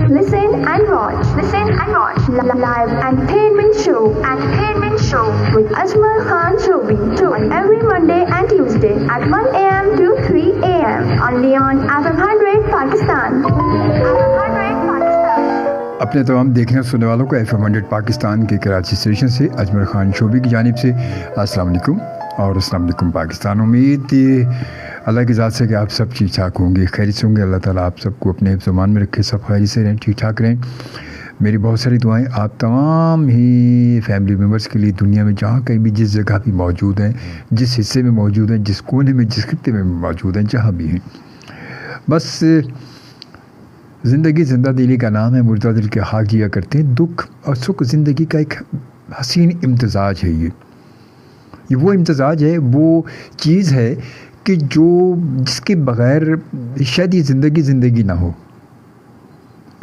Listen and watch. Listen and watch. Live entertainment show. Entertainment show with Ajmal Khan Shobi on every Monday and Tuesday at 1 a.m. to 3 a.m. only on FM 100 Pakistan. FM 100 Pakistan. अपने तमाम देखने सुनने वालों को FM 100 Pakistan के Karachi station से अजमल खान शोबी की जानिब से अस्सलाम वालेकुम और अस्सलाम वालेकुम पाकिस्तान। उम्मीद अल्लाह की ज़ात से कि आप सब ठीक ठाक होंगे, खैरियत से होंगे। अल्लाह ताला आप सबको अपने ज़मान में रखे, सब खैरियत से रहें, ठीक ठाक रहें। मेरी बहुत सारी दुआएं आप तमाम ही फैमिली मेम्बर्स के लिए, दुनिया में जहाँ कहीं भी जिस जगह भी मौजूद हैं, जिस हिस्से में मौजूद हैं, जिस कोने में, जिस खित्ते में मौजूद हैं, जहाँ भी हैं। बस ज़िंदगी ज़िंदा दिली का नाम है, मुर्दा दिल के हाथ जिया करते हैं। दुख और सुख ज़िंदगी का एक हसीन इम्तज़ाज है। ये वो इम्तज़ाज है, वो चीज़ है कि जिसके बग़ैर शायद ये ज़िंदगी ना हो।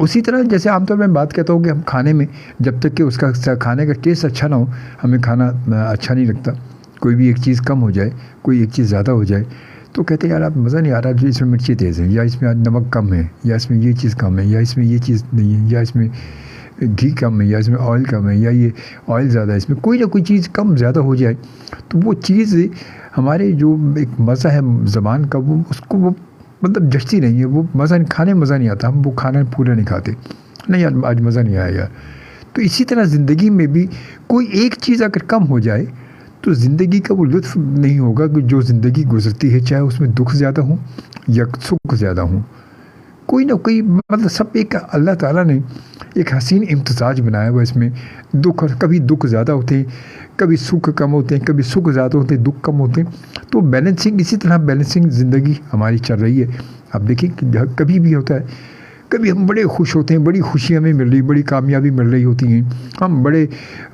उसी तरह जैसे आमतौर पर मैं बात कहता हूँ कि हम खाने में जब तक कि उसका खाने का टेस्ट अच्छा ना हो, हमें खाना अच्छा नहीं लगता। कोई भी एक चीज़ कम हो जाए, कोई एक चीज़ ज़्यादा हो जाए तो कहते हैं यार आप मज़ा नहीं आ रहा, जो इसमें मिर्ची तेज़ है, या इसमें आज नमक कम है, या इसमें ये चीज़ कम है, या इसमें ये चीज़ नहीं है, या इसमें घी कम है, या इसमें ऑयल कम है, या ये ऑयल ज़्यादा है। इसमें कोई ना कोई चीज़ कम ज़्यादा हो जाए तो वो चीज़ हमारे जो एक मज़ा है ज़बान का, वो उसको वो मतलब जचती नहीं है, वो मज़ा नहीं, खाने में मज़ा नहीं आता, हम वो खाना पूरा नहीं खाते। नहीं यार आज मज़ा नहीं आया यार। तो इसी तरह ज़िंदगी में भी कोई एक चीज़ अगर कम हो जाए तो ज़िंदगी का वो लुत्फ़ नहीं होगा कि जो ज़िंदगी गुज़रती है, चाहे उसमें दुख ज़्यादा हो या सुख ज़्यादा हो। कोई ना कोई मतलब सब एक अल्लाह ताला ने एक हसीन इम्तज़ाज बनाया हुआ इसमें। दुख और कभी दुख ज़्यादा होते हैं, कभी सुख कम होते हैं, कभी सुख ज़्यादा होते हैं, दुख कम होते हैं। तो बैलेंसिंग, इसी तरह बैलेंसिंग ज़िंदगी हमारी चल रही है। आप देखिए कभी भी होता है, कभी हम बड़े खुश होते हैं, बड़ी खुशी हमें मिल रही, बड़ी कामयाबी मिल रही होती हैं, हम बड़े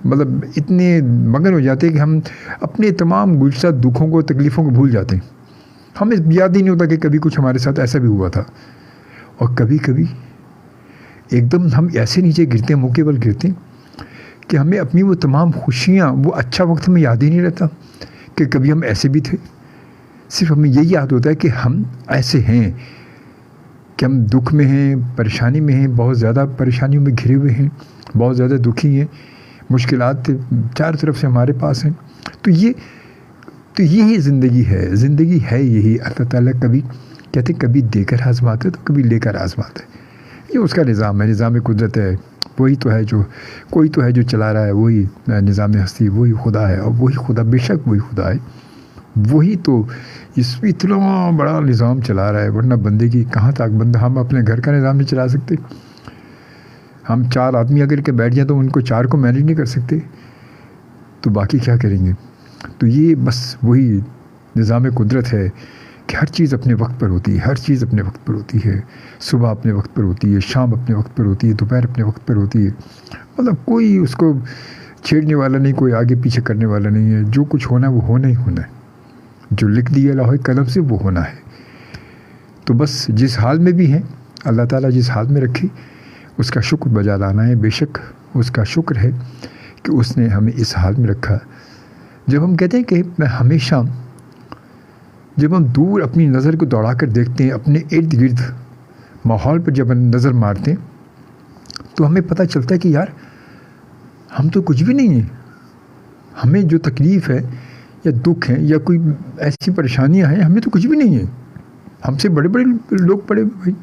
मतलब इतने मगन हो जाते हैं कि हम अपने तमाम गुज़श्ता दुखों को, तकलीफ़ों को भूल जाते हैं। हमें याद ही नहीं होता कि कभी कुछ हमारे साथ ऐसा भी हुआ था। और कभी कभी एकदम हम ऐसे नीचे गिरते हैं, मुक्के बल गिरते हैं कि हमें अपनी वो तमाम खुशियाँ, वो अच्छा वक्त हमें याद ही नहीं रहता कि कभी हम ऐसे भी थे। सिर्फ हमें यही याद होता है कि हम ऐसे हैं, कि हम दुख में हैं, परेशानी में हैं, बहुत ज़्यादा परेशानियों में घिरे हुए हैं, बहुत ज़्यादा दुखी हैं, मुश्किलात चारों तरफ से हमारे पास हैं। तो यही ज़िंदगी है, ज़िंदगी है यही। अल्लाह ताला कभी कहते कभी देकर आज़माते है तो कभी लेकर आज़माते है। ये उसका निज़ाम है, निज़ाम कुदरत है। वही तो है जो, कोई तो है जो चला रहा है, वही निज़ाम हस्ती, वही खुदा है। और वही खुदा, बेशक वही खुदा है, वही तो इतना बड़ा निज़ाम चला रहा है। वरना बंदे की कहाँ तक, बंदा, हम अपने घर का निज़ाम नहीं चला सकते। हम 4 आदमी अगर के बैठ जाए तो उनको 4 को मैनेज नहीं कर सकते, तो बाकी क्या करेंगे। तो ये बस वही निज़ाम कुदरत है कि हर चीज़ अपने वक्त पर होती है, हर चीज़ अपने वक्त पर होती है। सुबह अपने वक्त पर होती है, शाम अपने वक्त पर होती है, दोपहर अपने वक्त पर होती है। मतलब कोई उसको छेड़ने वाला नहीं, कोई आगे पीछे करने वाला नहीं है। जो कुछ होना है वो होना ही होना है, जो लिख दिया लौहे कलम से वो होना है। तो बस जिस हाल में भी हैं, अल्लाह ताला जिस हाल में रखे उसका शुक्र बजा लाना है। बेशक उसका शुक्र है कि उसने हमें इस हाल में रखा। जब हम कहते हैं कि हमेशा जब हम दूर अपनी नज़र को दौड़ा कर देखते हैं, अपने इर्द गिर्द माहौल पर जब हम नज़र मारते हैं तो हमें पता चलता है कि यार हम तो कुछ भी नहीं हैं। हमें जो तकलीफ़ है या दुख है या कोई ऐसी परेशानियां हैं, हमें तो कुछ भी नहीं है। हमसे बड़े बड़े लोग पड़े भाई,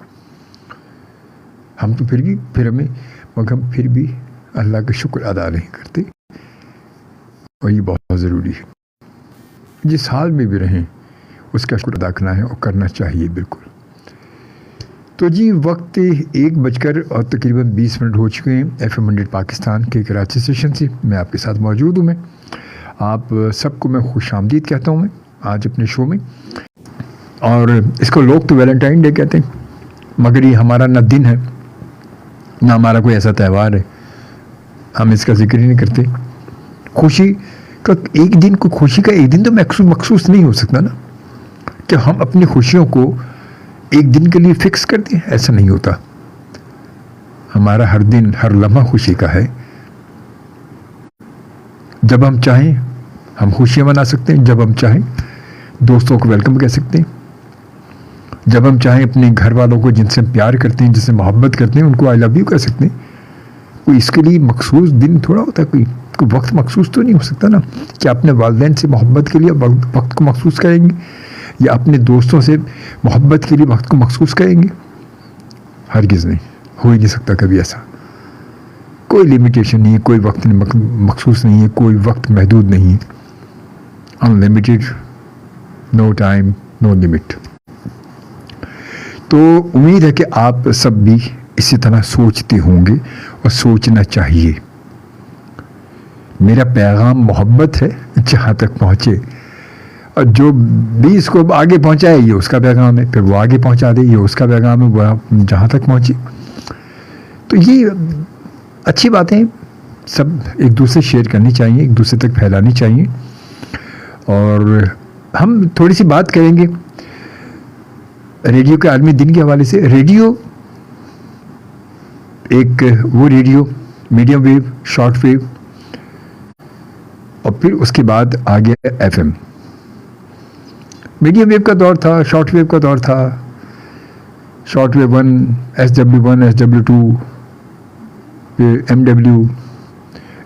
हम तो फिर हमें, मगर हम फिर भी अल्लाह का शुक्र अदा नहीं करते। और ये बहुत ज़रूरी है, जिस हाल में भी रहें उसका शुक्र अदा करना है और करना चाहिए बिल्कुल। तो जी वक्त 1:20 हो चुके हैं। FM 100 पाकिस्तान के कराची स्टेशन से मैं आपके साथ मौजूद हूँ। मैं आप सबको मैं खुश आमदीद कहता हूँ मैं आज अपने शो में। और इसको लोग तो वैलेंटाइन डे कहते हैं, मगर ये हमारा ना दिन है ना हमारा कोई ऐसा त्यौहार है, हम इसका जिक्र ही नहीं करते। खुशी का एक दिन, कोई खुशी का एक दिन तो मखसूस नहीं हो सकता ना, कि हम अपनी खुशियों को एक दिन के लिए फिक्स कर दें, ऐसा नहीं होता। हमारा हर दिन, हर लम्हा खुशी का है। जब हम चाहें हम खुशियां मना सकते हैं, जब हम चाहें दोस्तों को वेलकम कह सकते हैं, جب ہم چاہیں اپنے گھر والوں کو جن سے ہم پیار کرتے ہیں، جن سے محبت کرتے ہیں، ان کو آئی لو یو کہہ سکتے ہیں. کوئی اس کے لیے مخصوص دن تھوڑا ہوتا ہے، کوئی وقت مخصوص تو نہیں ہو سکتا نا کہ اپنے والدین سے محبت کے لیے وقت کو مخصوص کریں گے یا اپنے دوستوں سے محبت کے لیے وقت کو مخصوص کریں گے. ہرگز نہیں، ہو ہی نہیں سکتا کبھی ایسا. کوئی لمیٹیشن نہیں ہے، کوئی وقت مخصوص نہیں ہے، کوئی وقت محدود نہیں ہے. ان لمیٹیڈ، نو ٹائم، نو لمٹ. تو امید ہے کہ آپ سب بھی اسی طرح سوچتے ہوں گے اور سوچنا چاہیے. میرا پیغام محبت ہے، جہاں تک پہنچے، اور جو بھی اس کو آگے پہنچائے یہ اس کا پیغام ہے، پھر وہ آگے پہنچا دے، یہ اس کا پیغام ہے، وہ جہاں تک پہنچے. تو یہ اچھی باتیں سب ایک دوسرے شیئر کرنی چاہیے، ایک دوسرے تک پھیلانی چاہیے. اور ہم تھوڑی سی بات کریں گے ریڈیو کے عالمی دن کے حوالے سے. ریڈیو ایک وہ radio, medium wave, short wave, اور پھر اس کے بعد آ گیا ایف ایم. میڈیم ویو کا دور تھا، شارٹ ویو کا دور تھا. شارٹ ویو 1، SW1، SW2، پھر MW.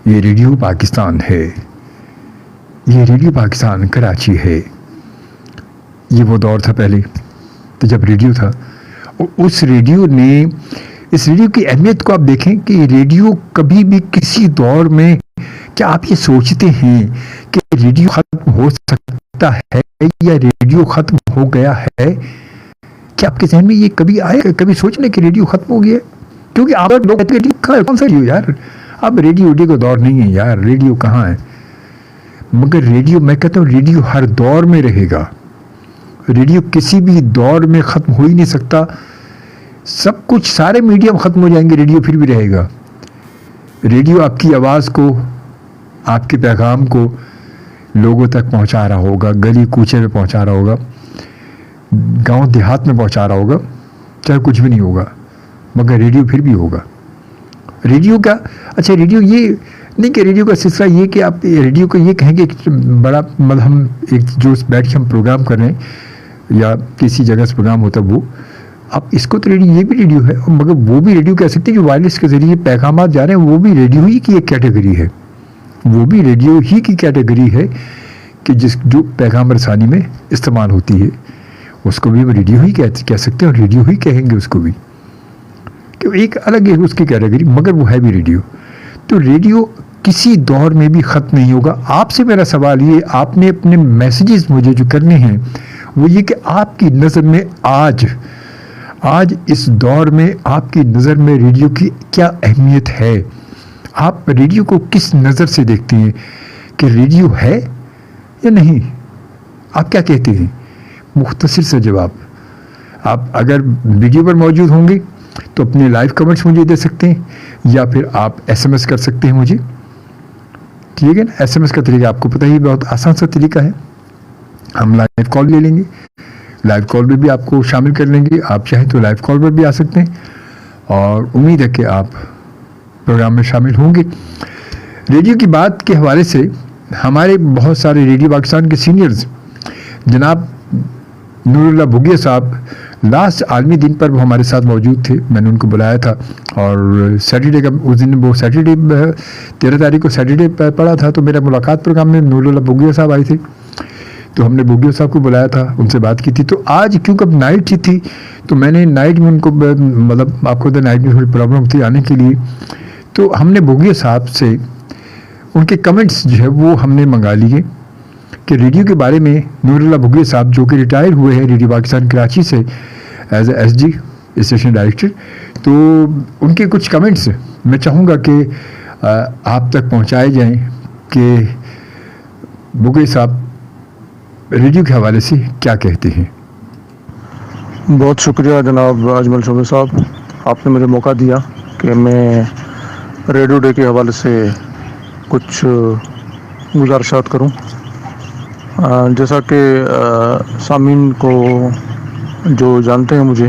یہ ریڈیو پاکستان ہے، یہ ریڈیو پاکستان کراچی ہے. یہ وہ دور تھا پہلے تو جب ریڈیو تھا. اور اس ریڈیو کی اہمیت کو آپ دیکھیں کہ ریڈیو کبھی بھی کسی دور میں، کیا آپ یہ سوچتے ہیں کہ ریڈیو ختم ہو سکتا ہے یا ریڈیو ختم ہو گیا ہے؟ کیا آپ کے ذہن میں یہ کبھی آئے، کبھی سوچنے کہ ریڈیو ختم ہو گیا ہے؟ کیونکہ آپ لوگ کہتے ہیں کون سا ریڈیو یار، اب ریڈیو کا دور نہیں ہے یار، ریڈیو کہاں ہے. مگر ریڈیو، میں کہتا ہوں ریڈیو ہر دور میں رہے گا. ریڈیو کسی بھی دور میں ختم ہو ہی نہیں سکتا. سب کچھ، سارے میڈیم ختم ہو جائیں گے، ریڈیو پھر بھی رہے گا. ریڈیو آپ کی آواز کو، آپ کے پیغام کو لوگوں تک پہنچا رہا ہوگا، گلی کوچے میں پہنچا رہا ہوگا، گاؤں دیہات میں پہنچا رہا ہوگا، چاہے کچھ بھی نہیں ہوگا مگر ریڈیو پھر بھی ہوگا. ریڈیو کا اچھا، ریڈیو یہ نہیں کہ ریڈیو کا سلسلہ یہ کہ آپ ریڈیو کو یہ کہیں گے کہ بڑا مطلب ہم ایک جو بیٹھ کے ہم پروگرام کر رہے ہیں یا کسی جگہ سے پروگرام ہوتا ہے وہ آپ اس کو تو ریڈیو، یہ بھی ریڈیو ہے، مگر وہ بھی ریڈیو کہہ سکتے ہیں کہ وائرلیس کے ذریعے پیغامات جا رہے ہیں، وہ بھی ریڈیو ہی کی ایک کیٹیگری ہے. وہ بھی ریڈیو ہی کی کیٹیگری ہے کہ جو پیغام رسانی میں استعمال ہوتی ہے، اس کو بھی ہم ریڈیو ہی کہہ سکتے ہیں، اور ریڈیو ہی کہیں گے اس کو بھی، کہ ایک الگ ہے اس کی کیٹیگری، مگر وہ ہے بھی ریڈیو. تو ریڈیو کسی دور میں بھی ختم نہیں ہوگا. آپ سے میرا سوال یہ، آپ نے اپنے میسیجز مجھے جو کرنے ہیں وہ یہ کہ آپ کی نظر میں آج اس دور میں آپ کی نظر میں ریڈیو کی کیا اہمیت ہے؟ آپ ریڈیو کو کس نظر سے دیکھتے ہیں کہ ریڈیو ہے یا نہیں؟ آپ کیا کہتے ہیں؟ مختصر سا جواب. آپ اگر ویڈیو پر موجود ہوں گے تو اپنے لائیو کمنٹس مجھے دے سکتے ہیں، یا پھر آپ SMS کر سکتے ہیں مجھے. ٹھیک ہے نا؟ SMS کا طریقہ آپ کو پتہ ہی، بہت آسان سا طریقہ ہے. ہم لائیو کال لے لیں گے، لائیو کال میں بھی آپ کو شامل کر لیں گے. آپ چاہیں تو لائیو کال پر بھی آ سکتے ہیں، اور امید ہے کہ آپ پروگرام میں شامل ہوں گے. ریڈیو کی بات کے حوالے سے ہمارے بہت سارے ریڈیو پاکستان کے سینئرز، جناب نور اللہ بھگیہ صاحب، لاسٹ عالمی دن پر وہ ہمارے ساتھ موجود تھے. میں نے ان کو بلایا تھا، اور سیٹرڈے کا اس دن، وہ سیٹرڈے 13 تاریخ کو سیٹرڈے پڑا تھا، تو میرا ملاقات پروگرام میں نور اللہ بھگیہ صاحب آئے تھے، تو ہم نے بھگیہ صاحب کو بلایا تھا، ان سے بات کی تھی. تو آج کیونکہ اب نائٹ تھی تو میں نے نائٹ میں ان کو، مطلب آپ کو نائٹ میں تھوڑی پرابلم تھی آنے کے لیے، تو ہم نے بھگیہ صاحب سے ان کے کمنٹس جو ہے وہ ہم نے منگا لیے کہ ریڈیو کے بارے میں. نور اللہ بھگیہ صاحب جو کہ ریٹائر ہوئے ہیں ریڈیو پاکستان کراچی سے as a SG station director, تو ان کے کچھ کمنٹس میں چاہوں گا کہ آپ تک پہنچائے جائیں کہ بھگیہ صاحب ریڈیو کے حوالے سے کیا کہتے ہیں. بہت شکریہ جناب اجمل شعبے صاحب، آپ نے مجھے موقع دیا کہ میں ریڈیو ڈے کے حوالے سے کچھ گزارشات کروں. جیسا کہ سامعین کو جو جانتے ہیں مجھے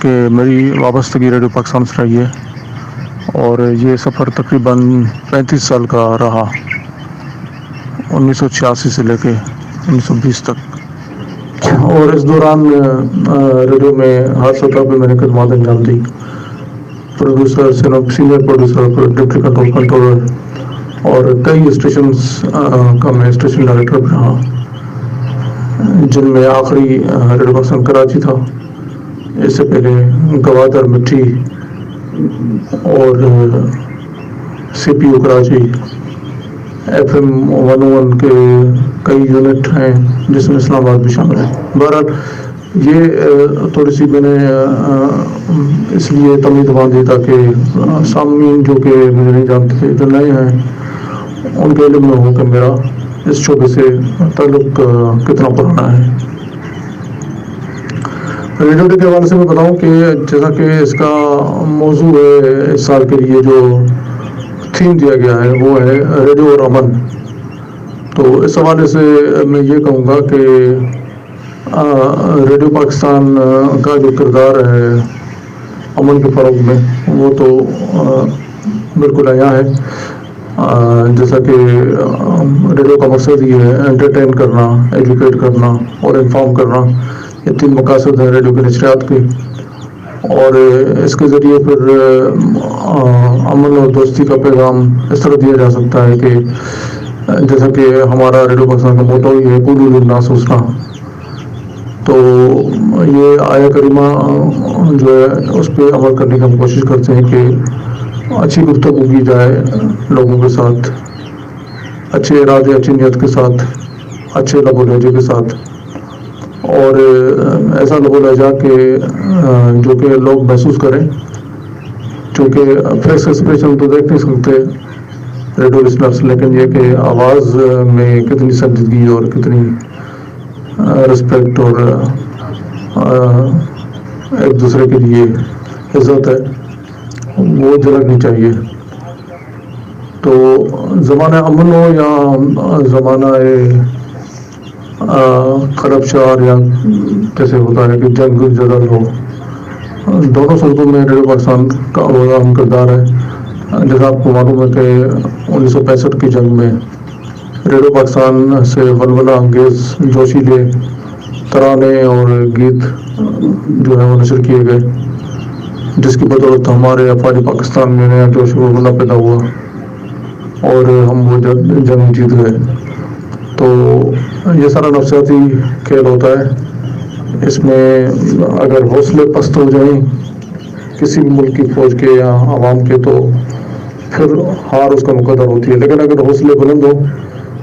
کہ میری وابستگی ریڈیو پاکستان سے رہی ہے، اور یہ سفر تقریباً 35 سال کا رہا، 1986 سے لے کے 1920 تک. اور اس دوران ریڈیو میں ہر سطح پہ میں نے خدمات انجام دی. Producer, senior producer, deputy controller اور کئی اسٹیشنز کا میں اسٹیشن ڈائریکٹر بھی رہا, جن میں آخری ریڈیو پاکستان کراچی تھا. اس سے پہلے گوادر, مٹھی اور سی پی یو کراچی, FM 101 کے کئی یونٹ ہیں جس میں اسلام آباد بھی شامل ہے. بہرحال یہ تھوڑی سی میں نے اس لیے تمہید باندھی تاکہ سامعین جو کہ مجھے نہیں جانتے تھے, جو نئے ہیں, ان کے علم میں ہو کہ میرا اس شعبے سے تعلق کتنا پرانا ہے. ریڈیو ڈے کے حوالے سے میں بتاؤں کہ جیسا کہ اس کا موضوع ہے اس سال کے لیے, جو تھیم دیا گیا ہے وہ ہے ریڈیو اور امن. تو اس حوالے سے میں یہ کہوں گا کہ ریڈیو پاکستان کا جو کردار ہے امن کے فروغ میں وہ تو بالکل عیاں ہے. جیسا کہ ریڈیو کا مقصد یہ ہے انٹرٹین کرنا, ایجوکیٹ کرنا اور انفارم کرنا. یہ 3 مقاصد ہیں ریڈیو کے نشریات کے, اور اس کے ذریعے پھر امن اور دوستی کا پیغام اس طرح دیا جا سکتا ہے کہ جیسا کہ ہمارا ریڈیو پاکستان کا موٹو ہی ہے قولوا للناس حسنا. تو یہ آیہ کریمہ جو ہے اس پہ عمل کرنے کی ہم کوشش کرتے ہیں کہ اچھی گفتگو کی جائے لوگوں کے ساتھ, اچھے ارادے, اچھی نیت کے ساتھ, اچھے لب و لہجے کے ساتھ, اور ایسا لب و لہجہ کہ جو کہ لوگ محسوس کریں. چونکہ فیس ایکسپریشن تو دیکھ نہیں سکتے ریڈیو لسنرس, لیکن یہ کہ آواز میں کتنی سنجیدگی اور کتنی رسپیکٹ اور ایک دوسرے کے لیے عزت ہے وہ جھلکنی چاہیے. تو زمانہ امن ہو یا زمانہ خرابشار یا جیسے ہوتا ہے کہ جنگ جدل ہو, دونوں صورتوں میں ریڈیو پاکستان کا اہم کردار ہے. جیسا آپ کو معلوم ہے کہ 1965 کی جنگ میں ریڈیو پاکستان سے ولولہ انگیز جوشیلے ترانے اور گیت جو ہے وہ نشر کیے گئے, جس کی بدولت ہمارے افواج پاکستان میں نیا جوش و ولولہ پیدا ہوا اور ہم وہ جنگ جیت گئے. تو یہ سارا نفسیاتی کھیل ہوتا ہے. اس میں اگر حوصلے پست ہو جائیں کسی بھی ملک کی فوج کے یا عوام کے تو پھر ہار اس کا مقدر ہوتی ہے. لیکن اگر حوصلے بلند ہو,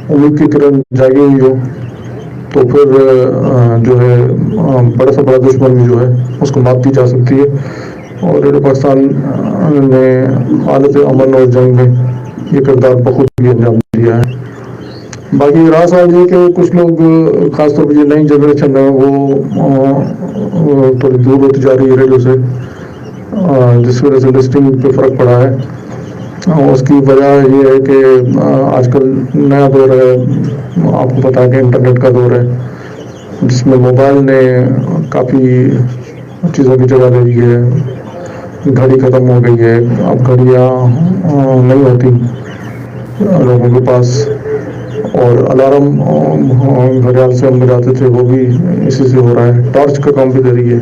امید کی کرن جاگی ہوئی ہو, تو پھر جو ہے بڑا سے بڑا دشمن بھی جو ہے اس کو مات دی جا سکتی ہے. اور ریڈیو پاکستان نے حالت امن اور جنگ میں یہ کردار بخود بھی انجام دیا ہے. باقی راز آج یہ کہ کچھ لوگ خاص طور پر یہ نئی جنریشن ہے وہ تھوڑی دور ہوتی جا رہی ہے ریڈیو سے, جس وجہ سے لسٹنگ پہ فرق پڑا ہے. اس کی وجہ یہ ہے کہ آج کل نیا دور ہے, آپ کو پتا ہے کہ انٹرنیٹ کا دور ہے, جس میں موبائل نے کافی چیزوں کی جگہ دے دی ہے. گھڑی ختم ہو گئی ہے, اب گھڑیاں نہیں ہوتی لوگوں کے پاس, اور الارم گھڑیال سے ہم بجاتے تھے وہ بھی اسی سے ہو رہا ہے. ٹارچ کا کام بھی دے رہی ہے.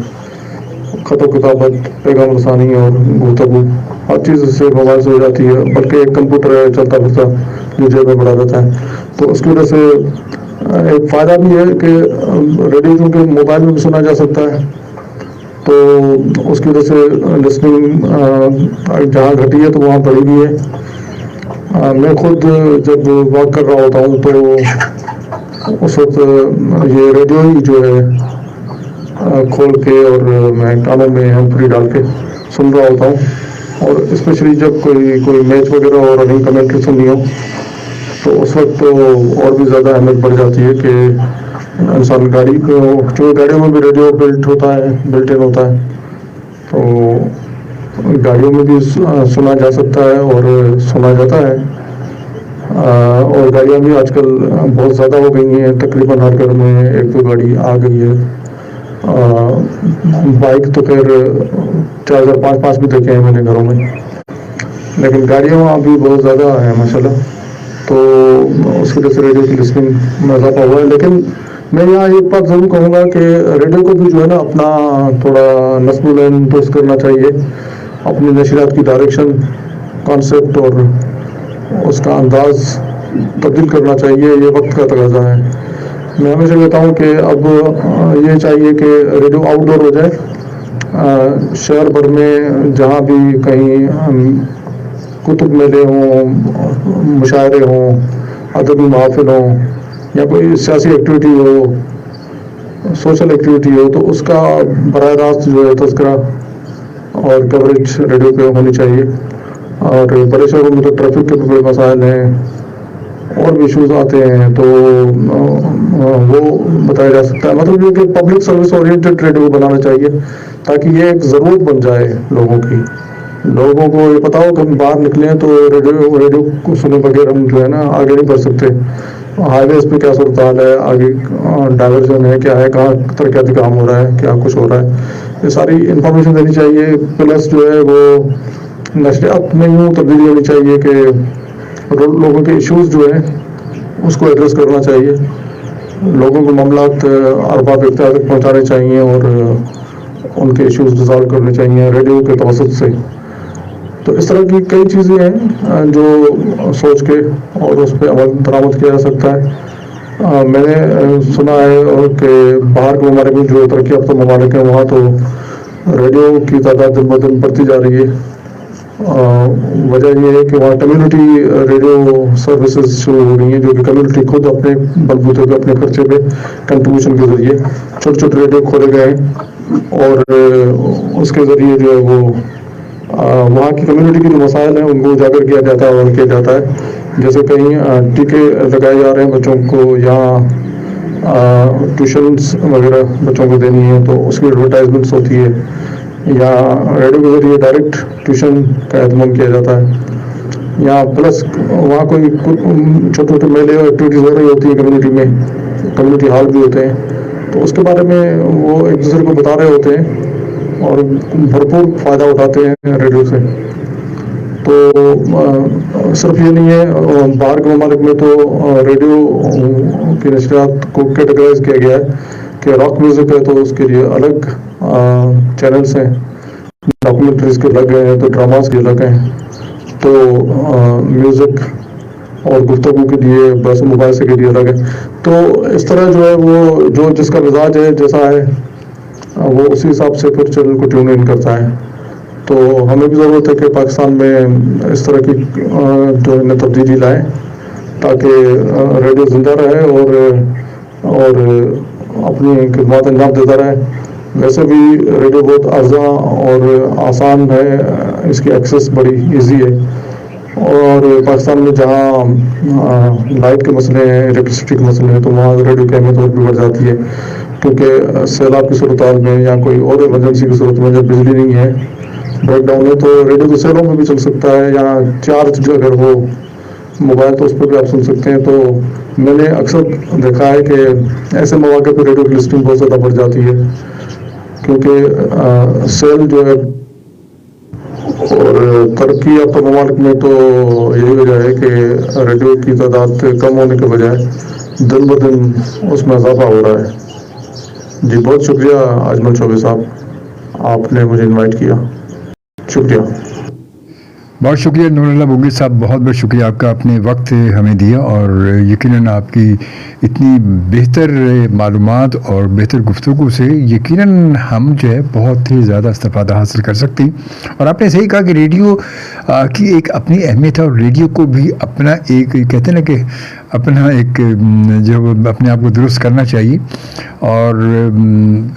خط و کتابت, پیغام رسانی اور گفتگو ہر چیز سے موبائل سے ہو جاتی ہے, بلکہ ایک کمپیوٹر ہے چلتا پھرتا جو جیب میں بڑھا رہتا ہے. تو اس کی وجہ سے ایک فائدہ بھی ہے کہ ریڈیو چونکہ موبائل میں بھی سنا جا سکتا ہے, تو اس کی وجہ سے لسننگ جہاں گھٹی ہے تو وہاں بڑھی بھی ہے. میں خود جب واک کر رہا ہوتا ہوں تو اس وقت یہ ریڈیو ہی جو ہے کھول کے اور میں کانوں میں ہینڈ فری ڈال کے سن رہا ہوتا ہوں. اور اسپیشلی جب کوئی میچ وغیرہ اور رننگ کمنٹری سننی ہو تو اس وقت تو اور بھی زیادہ اہمیت بڑھ جاتی ہے کہ انسان گاڑی کو, چونکہ گاڑیوں میں بھی ریڈیو بلٹ ان ہوتا ہے تو گاڑیوں میں بھی سنا جا سکتا ہے اور سنا جاتا ہے. اور گاڑیاں بھی آج کل بہت زیادہ ہو گئی ہیں, تقریباً ہر گھر میں 1-2 گاڑی آ گئی ہے. بائک تو خیر 4-5 بھی دیکھے ہیں میں نے گھروں میں, لیکن گاڑیاں ابھی بہت زیادہ ہیں ماشاءاللہ. تو اس کی وجہ سے ریڈیو کی لسننگ میں اضافہ ہوا ہے. لیکن मैं यहाँ एक बात ज़रूर कहूँगा कि रेडियो को भी जो है ना अपना थोड़ा नस्ल दुरुस्त करना चाहिए, अपनी नशरियात की डायरेक्शन, कॉन्सेप्ट और उसका अंदाज तब्दील करना चाहिए। ये वक्त का तकाजा है। मैं हमेशा कहता हूँ कि अब ये चाहिए कि रेडियो आउटडोर हो जाए। शहर भर में जहाँ भी कहीं कुतुब मेले हों, मुशायरे हों, अदबी महफिल हों या कोई सियासी एक्टिविटी हो, सोशल एक्टिविटी हो, तो उसका बराह रास्त जो है तज़किरा और कवरेज रेडियो पे होनी चाहिए। और बड़े शहरों में तो ट्रैफिक के बड़े मसाइल हैं और भी इशूज़ आते हैं, तो वो बताया जा सकता है। मतलब ये कि पब्लिक सर्विस ओरिएंटेड रेडियो बनाना चाहिए ताकि ये एक ज़रूरत बन जाए लोगों की। लोगों को ये पता हो कि हम बाहर निकले तो रेडियो को सुने बगैर हम जो है ना आगे नहीं बढ़ सकते। हाईवेज पे क्या सूरत हाल है, आगे डाइवर्जन है क्या है, कहाँ तरक्याती काम हो रहा है, क्या कुछ हो रहा है, ये सारी इंफॉर्मेशन देनी चाहिए। प्लस जो है वो नशरियात में यूँ तब्दीली होनी चाहिए कि लोगों के इश्यूज़ जो हैं उसको एड्रेस करना चाहिए, लोगों को मामलात अरबाब इख्तियार तक पहुँचाने चाहिए और उनके इश्यूज़ रिजॉल्व करने चाहिए रेडियो के तवसत से। तो इस तरह की कई चीज़ें हैं जो सोच के और उस पर अमल दरामद किया जा सकता है। मैंने सुना है कि बाहर के ममालिक में जो तरक्की याफ्ता ममालिक हैं वहाँ तो रेडियो की तादाद दिन ब दिन बढ़ती जा रही है। वजह ये है कि वहाँ कम्युनिटी रेडियो सर्विसेज शुरू हो गई हैं, जो कि कम्युनिटी खुद अपने बलबूते पे अपने खर्चे पे कंट्रीब्यूशन के ज़रिए छोटे छोटे रेडियो खोले गए हैं और उसके ज़रिए जो है वो वहाँ की कम्युनिटी के जो मसाइल हैं उनको उजागर किया जाता है और किया जाता है। जैसे कहीं टीके लगाए जा रहे हैं बच्चों को, या ट्यूशन्स वगैरह बच्चों को देनी है तो उसकी एडवर्टाइजमेंट्स होती है, या रेडियो के ज़रिए डायरेक्ट ट्यूशन का एहतमाम किया जाता है, या प्लस वहाँ कोई छोटे छोटे मेले और एक्टिविटीज़ हो रही होती है कम्युनिटी में, कम्युनिटी हॉल भी होते हैं, तो उसके बारे में वो एक दूसरे को बता रहे होते हैं और भरपूर फ़ायदा उठाते हैं रेडियो से। तो सिर्फ ये नहीं है, बाहर के ममालिक में तो रेडियो की नशरियात को कैटेगराइज किया गया है कि रॉक म्यूज़िक है तो उसके लिए अलग चैनल्स हैं, डॉक्यूमेंट्रीज़ के अलग हैं, तो ड्रामास के अलग हैं, तो म्यूज़िक और गुफ्तगू के लिए बस मुबाहिसे के लिए अलग है। तो इस तरह जो है वो जो जिसका मिजाज है जैसा है वो उसी हिसाब से फिर चैनल को ट्यून इन करता है। तो हमें भी ज़रूरत है कि पाकिस्तान में इस तरह की जो है तब्दीली लाएँ ताकि रेडियो ज़िंदा रहे और अपनी खिदमत अंजाम देता रहे। वैसे भी रेडियो बहुत अर्जा और आसान है, इसकी एक्सेस बड़ी इजी है, और पाकिस्तान में जहाँ लाइट के मसले हैं, इलेक्ट्रिसिटी के मसले हैं, तो वहाँ रेडियो की अहमियत और भी बढ़ जाती है, क्योंकि सैलाब की सूरत हाल में या कोई और इमरजेंसी की सूरत में जब बिजली नहीं है, ब्रेक डाउन है, तो रेडियो तो शहरों में भी चल सकता है, या चार्ज जो अगर हो मोबाइल तो उस पर भी आप सुन सकते हैं। तो मैंने अक्सर देखा है कि ऐसे मौके पर रेडियो की लिस्टिंग बहुत ज़्यादा बढ़ जाती है, क्योंकि सेल जो है और तरक्की याफ्ता ममालिक में तो यही वजह है कि रेडियो की तादाद कम होने के बजाय दिन ब दिन उसमें इजाफा हो रहा है। जी बहुत शुक्रिया अजमल चौबे साहब, आपने मुझे इनवाइट किया, शुक्रिया। बहुत शुक्रिया नूरुल्लाह बुगी साहब, बहुत बहुत शुक्रिया आपका, अपने वक्त हमें दिया और यकीनन आपकी इतनी बेहतर मालूमात और बेहतर गुफ्तगू से यकीनन हम जो है बहुत ही ज़्यादा इस्तेफादा हासिल कर सकते हैं। और आपने सही कहा कि रेडियो की एक अपनी अहमियत है और रेडियो को भी अपना एक कहते हैं ना कि अपना एक जो अपने आप को दुरुस्त करना चाहिए। और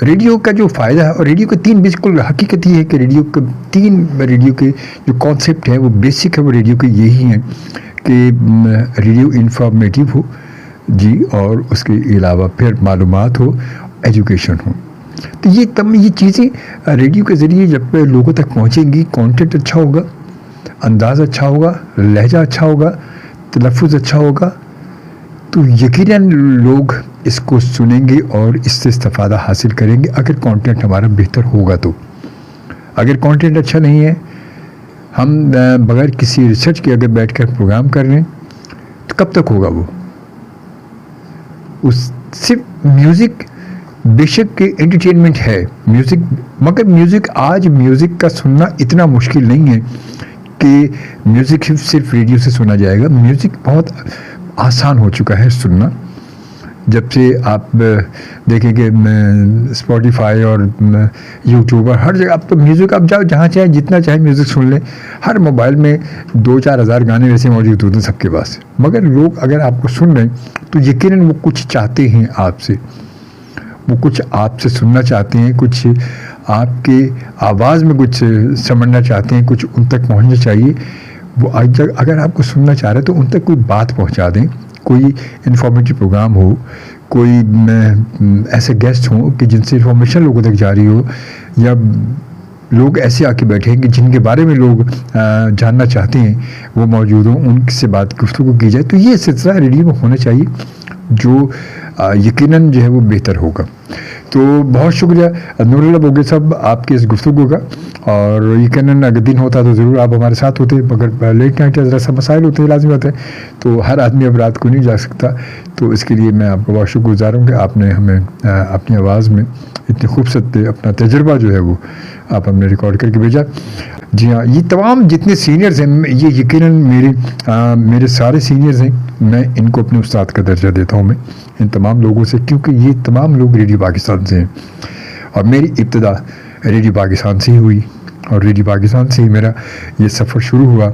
रेडियो का जो फ़ायदा है, और रेडियो के तीन बिल्कुल हकीकत ये है कि रेडियो के तीन रेडियो के जो कॉन्सेप्ट है वो बेसिक है, वो रेडियो के यही हैं कि रेडियो इंफॉर्मेटिव हो जी, और उसके अलावा फिर मालूमात हो, एजुकेशन हो। तो ये चीज़ें रेडियो के ज़रिए जब लोगों तक पहुँचेंगी, कंटेंट अच्छा होगा, अंदाज़ अच्छा होगा, लहजा अच्छा होगा, तलफ़ुज़ अच्छा होगा, तो यकीनन लोग इसको सुनेंगे और इससे इस्तेफादा हासिल करेंगे अगर कंटेंट हमारा बेहतर होगा। तो अगर कंटेंट अच्छा नहीं है, हम बगैर किसी रिसर्च के अगर बैठकर प्रोग्राम कर रहे हैं तो कब तक होगा वो? उस सिर्फ म्यूज़िक बेशक कि एंटरटेनमेंट है म्यूज़िक, मगर म्यूज़िक आज म्यूज़िक का सुनना इतना मुश्किल नहीं है कि म्यूज़िक सिर्फ रेडियो से सुना जाएगा। म्यूज़िक बहुत आसान हो चुका है सुनना। जब से आप देखेंगे स्पॉटिफाई और यूट्यूब और हर जगह, अब तो म्यूज़िक आप जाओ जहाँ चाहे जितना चाहे म्यूज़िक सुन लें। हर मोबाइल में 2-4 हज़ार गाने वैसे मौजूद होते हैं सबके पास। मगर लोग अगर आपको सुन रहे हैं तो यकीनन वो कुछ चाहते हैं आपसे, वो कुछ आपसे सुनना चाहते हैं, कुछ आपके आवाज़ में कुछ समझना चाहते हैं, कुछ उन तक पहुंचना चाहिए। वो अगर आपको सुनना चाह रहे हैं तो उन तक कोई बात पहुंचा दें, कोई इन्फॉर्मेटिव प्रोग्राम हो, कोई ऐसे गेस्ट हों कि जिनसे इन्फॉर्मेशन लोगों तक जा रही हो, या लोग ऐसे आके बैठे हैं कि जिनके बारे में लोग जानना चाहते हैं वो मौजूद हों, उनसे बात गुफ्तगू की जाए। तो ये सिलसिला रेडियो में होना चाहिए जो यकीनन जो है वो बेहतर होगा। तो बहुत शुक्रिया नूरुल्लाह बोगे साहब आपके इस गुफ्तगू का, और यकीनन अगर दिन होता तो ज़रूर आप हमारे साथ होते, मगर लेट नाइट ज़रा सा मसाइल होते हैं, लाजमी बात है, तो हर आदमी अब रात को नहीं जा सकता। तो इसके लिए मैं आपका बहुत शुक्रगुज़ार हूँ कि आपने हमें अपनी आवाज़ में इतनी खूबसूरत अपना तजुर्बा जो है वो आप हमने रिकॉर्ड करके भेजा। जी हाँ, ये तमाम जितने सीनियर्स हैं, ये यकीनन मेरे सारे सीनियर्स हैं, मैं इनको अपने उस्ताद का दर्जा देता हूँ मैं इन तमाम लोगों से, क्योंकि ये तमाम लोग रेडियो पाकिस्तान से हैं और मेरी इब्तिदा रेडियो पाकिस्तान से ही हुई और रेडियो पाकिस्तान से ही मेरा ये सफ़र शुरू हुआ।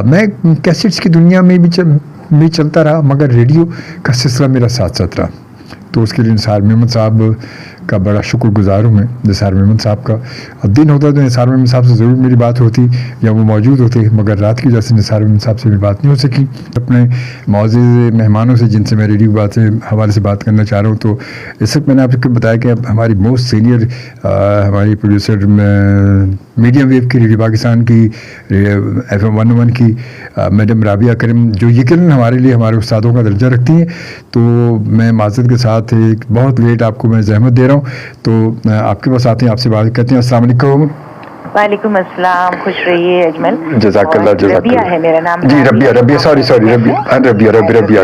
मैं कैसेट्स की दुनिया में भी चलता रहा, मगर रेडियो का सिलसिला मेरा साथ साथ रहा। तो उसके लिए निसार मेमन साहब का बड़ा शुक्रगुजार हूँ मैं। निसार मेमन साहब का अब दिन होता तो निसार मेमन साहब से ज़रूर मेरी बात होती या वो मौजूद होते, मगर रात की वजह से निसार मेमन साहब से मेरी बात नहीं हो सकी। अपने मौजूद मेहमानों से जिनसे मैं रेडियो बात से हवाले से बात करना चाह रहा हूँ, तो इस वक्त मैंने आपको बताया कि हमारी मोस्ट सीनियर हमारी प्रोड्यूसर मीडियम वेव की रेडियो पाकिस्तान की FM 101 की मैडम राबिया करीम, जो यकीनन हमारे लिए हमारे उस्तादों का दर्जा रखती हैं। तो मैं माज़रत के साथ एक बहुत लेट आपको मैं ज़हमत दे रहा हूँ, तो आपके पास आते हैं, आपसे बात करते हैं। अस्सलाम वालेकुम। वालेकुम अस्सलाम, खुश रहिए अजमल। जज़ाकल्लाह रबिया है मेरा नाम। जी रबिया सॉरी रबिया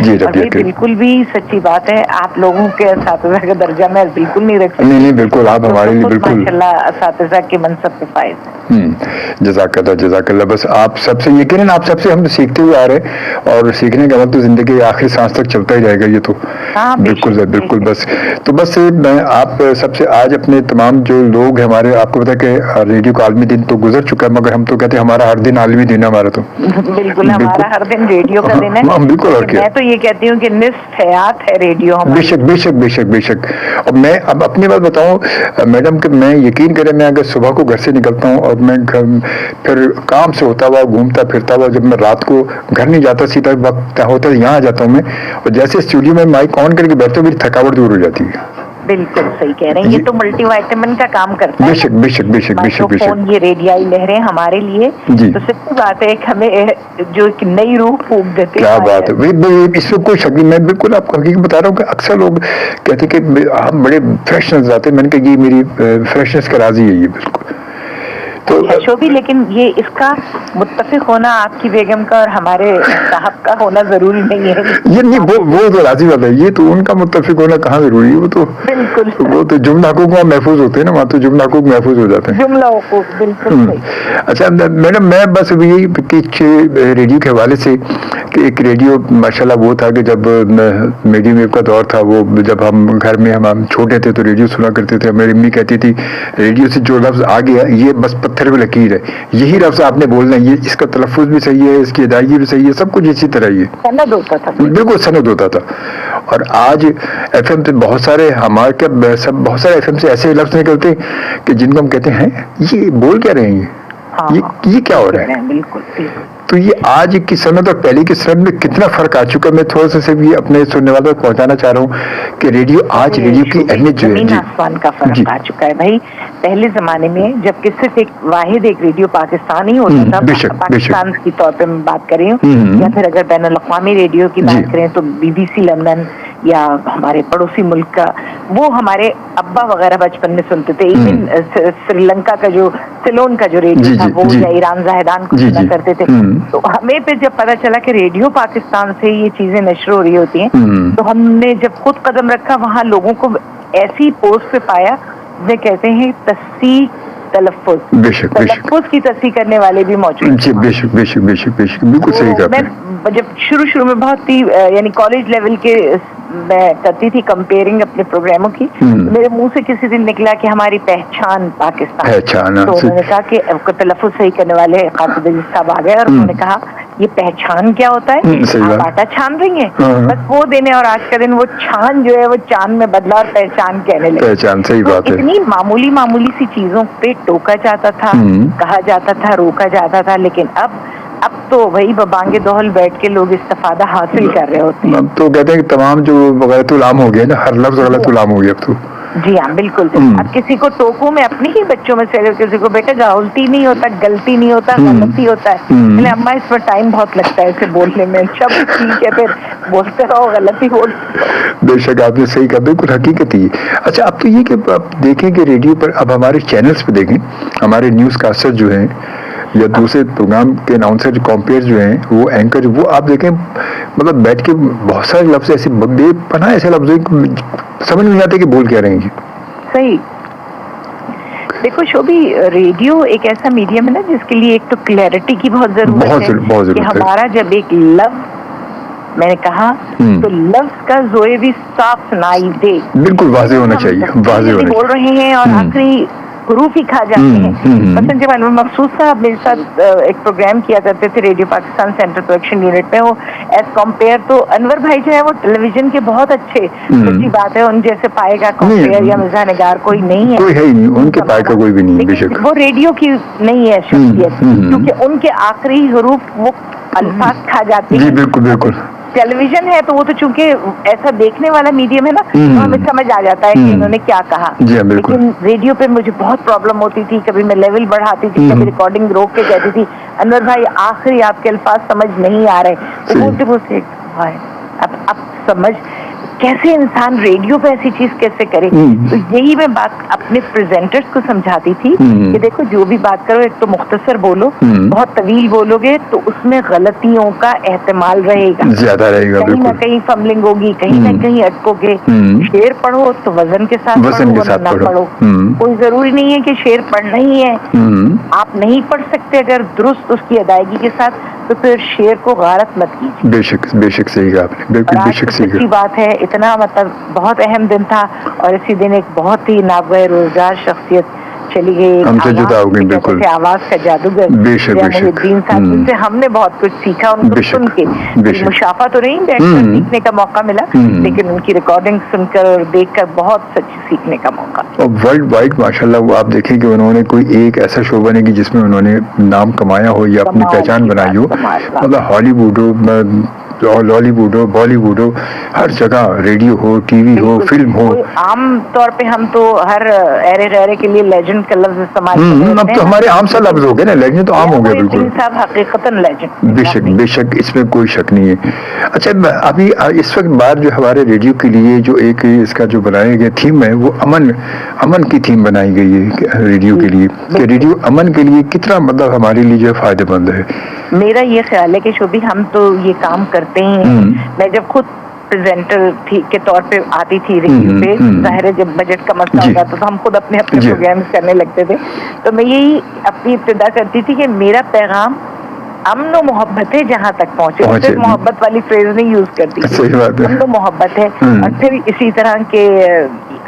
जी रबिया। बिल्कुल भी सच्ची बात है, आप लोगों के असातिज़ा का दर्जा मैं बिल्कुल नहीं रख सकती। नहीं बिल्कुल, आप हमारे लिए बिल्कुल माशाल्लाह असातिज़ा के मनसब पे फाइज हैं। जज़ाकल्लाह। बस आप सबसे यकीनन आप सबसे हम सीखते हुए आ रहे हैं, और सीखने का वक्त तो ज़िंदगी के आखिरी सांस तक चलता ही जाएगा। ये तो बिल्कुल बस मैं आप सबसे आज अपने तमाम जो लोग हैं हमारे, आपको पता है कि रेडियो का आलमी दिन तो गुजर चुका है, मगर हम तो कहते हैं हमारा हर दिन आलमी दिन है हमारा। तो बिल्कुल हमारा हर दिन रेडियो का दिन है। बिल्कुल, और क्या, मैं तो ये कहती हूँ कि निस्फ हयात है रेडियो हमारी। बेशक। और मैं अब अपनी बात बताऊं मैडम कि मैं यकीन करें, मैं अगर सुबह को घर से निकलता हूँ और मैं फिर काम से होता हुआ घूमता फिरता हुआ जब मैं रात को घर नहीं जाता, सीधा वक्त होता है यहाँ आ जाता हूँ मैं, और जैसे स्टूडियो में माइक ऑन करके बैठता हूँ मेरी थकावट दूर हो जाती है। बिल्कुल सही कह रहे हैं, ये तो मल्टीविटामिन का काम करता है। बेशक। ये रेडियाई लहरें हमारे लिए तो सच्ची बात है, हमें जो एक नई रूह फूंक देती है। क्या बात है, इसमें कोई शक नहीं। मैं बिल्कुल आपको हकीकत बता रहा हूँ कि अक्सर लोग कहते कि हम बड़े फ्रेश नजर आते हैं। मैंने कहा ये मेरी फ्रेशनेस का राज ही है ये बिल्कुल। तो शोभी, लेकिन ये इसका मुत्तफिक होना आपकी बेगम का और हमारे साहब का होना जरूरी नहीं है। ये नहीं, वो तो राजी बात है, ये तो उनका मुत्तफिक होना कहाँ जरूरी है। वो तो बिल्कुल, वो तो जुम्ला हकूक वहाँ महफूज होते हैं ना, वहाँ तो जुम्ला हकूक महफूज हो जाते हैं। जुम्ला हकूक बिल्कुल सही। अच्छा मैडम, मैं बस यही रेडियो के हवाले से कि एक रेडियो माशाल्लाह वो था कि जब मीडियम वेव का दौर था, वो जब हम घर में हम छोटे थे तो रेडियो सुना करते थे। मेरी अम्मी कहती थी रेडियो से जो लफ्ज़ आ गया ये बस पत्थर पे लकीर है, यही लफ्ज़ आपने बोलना है, ये इसका तलफ़ुज़ भी सही है, इसकी अदायगी भी सही है, सब कुछ इसी तरह ही है। सनद होता था, बिल्कुल सनद होता था। और आज FM से बहुत सारे हमारे क्या सब बहुत सारे FM से ऐसे लफ्ज़ निकलते कि जिनको हम कहते हैं ये बोल क्या रहे हैं, ये क्या हो रहा है। बिल्कुल। तो ये आज की सनद और पहले की सनद में कितना फर्क आ चुका है। मैं थोड़ा सा सिर्फ ये अपने सुनने वालों तक पहुंचाना चाह रहा हूँ कि रेडियो आज रेडियो की अहमियत जो है, आसमान का फर्क आ चुका है भाई। पहले जमाने में जब कि सिर्फ एक रेडियो पाकिस्तान ही होता था, पाकिस्तान की तौर पे मैं बात कर रही हूँ, या फिर अगर बैनुल अक़वामी रेडियो की बात करें तो BBC लंदन یا ہمارے پڑوسی ملک کا، وہ ہمارے ابا وغیرہ بچپن میں سنتے تھے. ایون سری لنکا کا جو سیلون کا جو ریڈیو تھا وہ یا ایران زاہدان کو سنا کرتے تھے. تو ہمیں پھر جب پتا چلا کہ ریڈیو پاکستان سے یہ چیزیں نشر ہو رہی ہوتی ہیں، تو ہم نے جب خود قدم رکھا وہاں لوگوں کو ایسی پوسٹ پہ پایا جسے کہتے ہیں تصحیح تلفظ، تلفظ کی تصحیح کرنے والے بھی موجود. جی بے شک بے شک بے شک بے شک، بالکل صحیح کہا. میں جب شروع میں بہت ہی یعنی کالج لیول کے میں کرتی تھی کمپیئرنگ اپنے پروگراموں کی، میرے منہ سے کسی دن نکلا کہ ہماری پہچان پاکستان، تو انہوں نے کہا کہ تلفظ صحیح کرنے والے قاصد عزیز صاحب آ گئے اور انہوں نے کہا یہ پہچان کیا ہوتا ہے؟ آپ آٹا چھان رہی ہیں، بس وہ دن ہے. اور آج کا دن وہ چھان جو ہے وہ چاند میں بدلا اور پہچان کہنے لگے. پہچان، صحیح بات ہے. اتنی معمولی سی چیزوں پہ ٹوکا جاتا تھا، کہا جاتا تھا، روکا جاتا تھا، لیکن اب تو وہی ببانگے دوہل بیٹھ کے لوگ استفادہ حاصل کر رہے ہوتے ہیں. اب تو کہتے ہیں کہ تمام جو غلط العام ہو گیا نا، ہر لفظ غلط العام ہو گیا اب تو. جی ہاں بالکل. اب کسی کو ٹوکوں میں اپنے ہی بچوں میں سے کسی کو بیٹا غلطی نہیں ہوتا، غلطی نہیں ہوتا، غلطی ہوتا ہے. میں اماں اس پر ٹائم بہت لگتا ہے اسے بولنے میں. سب ٹھیک ہے، پھر بولتے رہو، غلطی ہو. بے شک آپ نے صحیح کہا، بالکل حقیقت ہی. اچھا اب تو یہ کہ آپ دیکھیں کہ ریڈیو پر اب ہمارے چینلز پہ دیکھیں، ہمارے نیوز کاسٹر جو ہیں یا دوسرے پروگرام کے اناؤنسر جو کمپیئر جو ہیں، وہ اینکر، وہ آپ دیکھیں مطلب بیٹھ کے بہت سارے لفظ ایسے بے پناہ ایسے لفظ سمجھ نہیں آتے کہ بول کیا رہے ہیں. صحیح. دیکھو شوبھی، ریڈیو ایک ایسا میڈیم ہے نا جس کے لیے ایک تو کلیئرٹی کی بہت ضرورت ہے کہ ہمارا جب ایک لفظ میں نے کہا تو لفظ کا زوئے بھی صاف سنائی دے، بالکل واضح ہونا چاہیے، واضح ہونا بول رہے ہیں اور آخری حروف ہی کھا جاتے ہیں. مثلا جب علامہ مقصود صاحب میرے ساتھ ایک پروگرام کیا کرتے تھے radio Pakistan central production unit میں، وہ ایز کمپیئر تو انور بھائی جو ہے وہ ٹیلی ویژن کے بہت اچھے، سچی بات ہے ان جیسے پائے گا کمپیئر یا مزاح نگار کوئی نہیں ہے، کوئی ہے ہی نہیں ان کے پائے کا کوئی بھی نہیں. بے شک وہ ریڈیو کی نہیں ہے شخصیت، کیونکہ ان کے آخری حروف وہ الفاظ کھا جاتے ہیں. بالکل بالکل. ٹیلی ویژن ہے تو وہ تو چونکہ ایسا دیکھنے والا میڈیم ہے نا، تو ہمیں سمجھ آ جاتا ہے کہ انہوں نے کیا کہا. لیکن ریڈیو پہ مجھے بہت پرابلم ہوتی تھی، کبھی میں لیول بڑھاتی تھی، کبھی ریکارڈنگ روک کے کہتی تھی انور بھائی آخری آپ کے الفاظ سمجھ نہیں آ رہے. وہ بولتے اب سمجھ کیسے انسان ریڈیو پہ ایسی چیز کیسے کرے. تو یہی میں بات اپنے پریزنٹرز کو سمجھاتی تھی کہ دیکھو جو بھی بات کرو ایک تو مختصر بولو، بہت طویل بولو گے تو اس میں غلطیوں کا احتمال رہے گا، زیادہ رہے گا، کہیں نہ کہیں فملنگ ہوگی، کہیں نہ کہیں اٹکو گے. شعر پڑھو تو وزن کے ساتھ پڑھو، نہ پڑھو. کوئی ضروری نہیں ہے کہ شعر پڑھنا ہی ہے، آپ نہیں پڑھ سکتے اگر درست اس کی ادائیگی کے ساتھ تو پھر شعر کو غارت مت کیجیے. بے شک بے شک صحیح کہا آپ نے، بالکل بے شک صحیح کہا. بات ہے اتنا مطلب بہت اہم دن تھا اور اسی دن ایک بہت ہی نابغہ روزگار شخصیت چلی گئی، ہم سے جدا ہو گئی. بالکل آواز کا جادوگر بے شک بے شک. جن سے ہم نے بہت کچھ سیکھا، ان کو سن کے مشافہ تو نہیں بیٹھ کر سیکھنے کا موقع ملا، لیکن ان کی ریکارڈنگ سن کر اور دیکھ کر بہت سچ سیکھنے کا موقع. اور ورلڈ وائڈ ماشاءاللہ وہ آپ دیکھیں کہ انہوں نے کوئی ایک ایسا شعبہ نہیں کہ جس میں انہوں نے نام کمایا ہو یا اپنی پہچان بنائی ہو. مطلب ہالی ووڈ ہو، لالی ووڈ ہو، بالی ووڈ ہو، ہر جگہ ریڈیو ہو، ٹی وی ہو، فلم ہو. عام طور پہ ہم تو ہر ایرے ریرے کے لیے لیجنڈ کا لفظ استعمال کرتے ہیں. اب تو ہمارے عام سا لفظ ہو گیا نا، لیجنڈ تو عام ہو گیا. بالکل صاحب حقیقتاً لیجنڈ. بے شک بے شک، اس میں کوئی شک نہیں ہے. اچھا ابھی اس وقت بات جو ہمارے ریڈیو کے لیے جو ایک اس کا جو بنایا گیا تھیم ہے وہ امن کی تھیم بنائی گئی ہے ریڈیو کے لیے، کہ ریڈیو امن کے لیے کتنا مطلب ہمارے لیے جو ہے فائدہ مند ہے. میرا یہ خیال ہے کہ شوبھی ہم تو یہ کام کرتے ہیں. میں جب خود پریزنٹر کے طور پہ آتی تھی ریڈیو پہ، ظاہر ہے جب بجٹ کا مسئلہ ہوتا تو ہم خود اپنے پروگرامز کرنے لگتے تھے، تو میں یہی اپنی ابتدا کرتی تھی کہ میرا پیغام امن و محبت ہے جہاں تک پہنچے. صرف محبت والی فریز نہیں یوز کرتی، امن و محبت ہے. اور پھر اسی طرح کے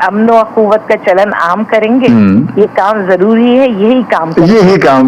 امن و اخوت کا چلن عام کریں گے، یہ کام ضروری ہے، یہی کام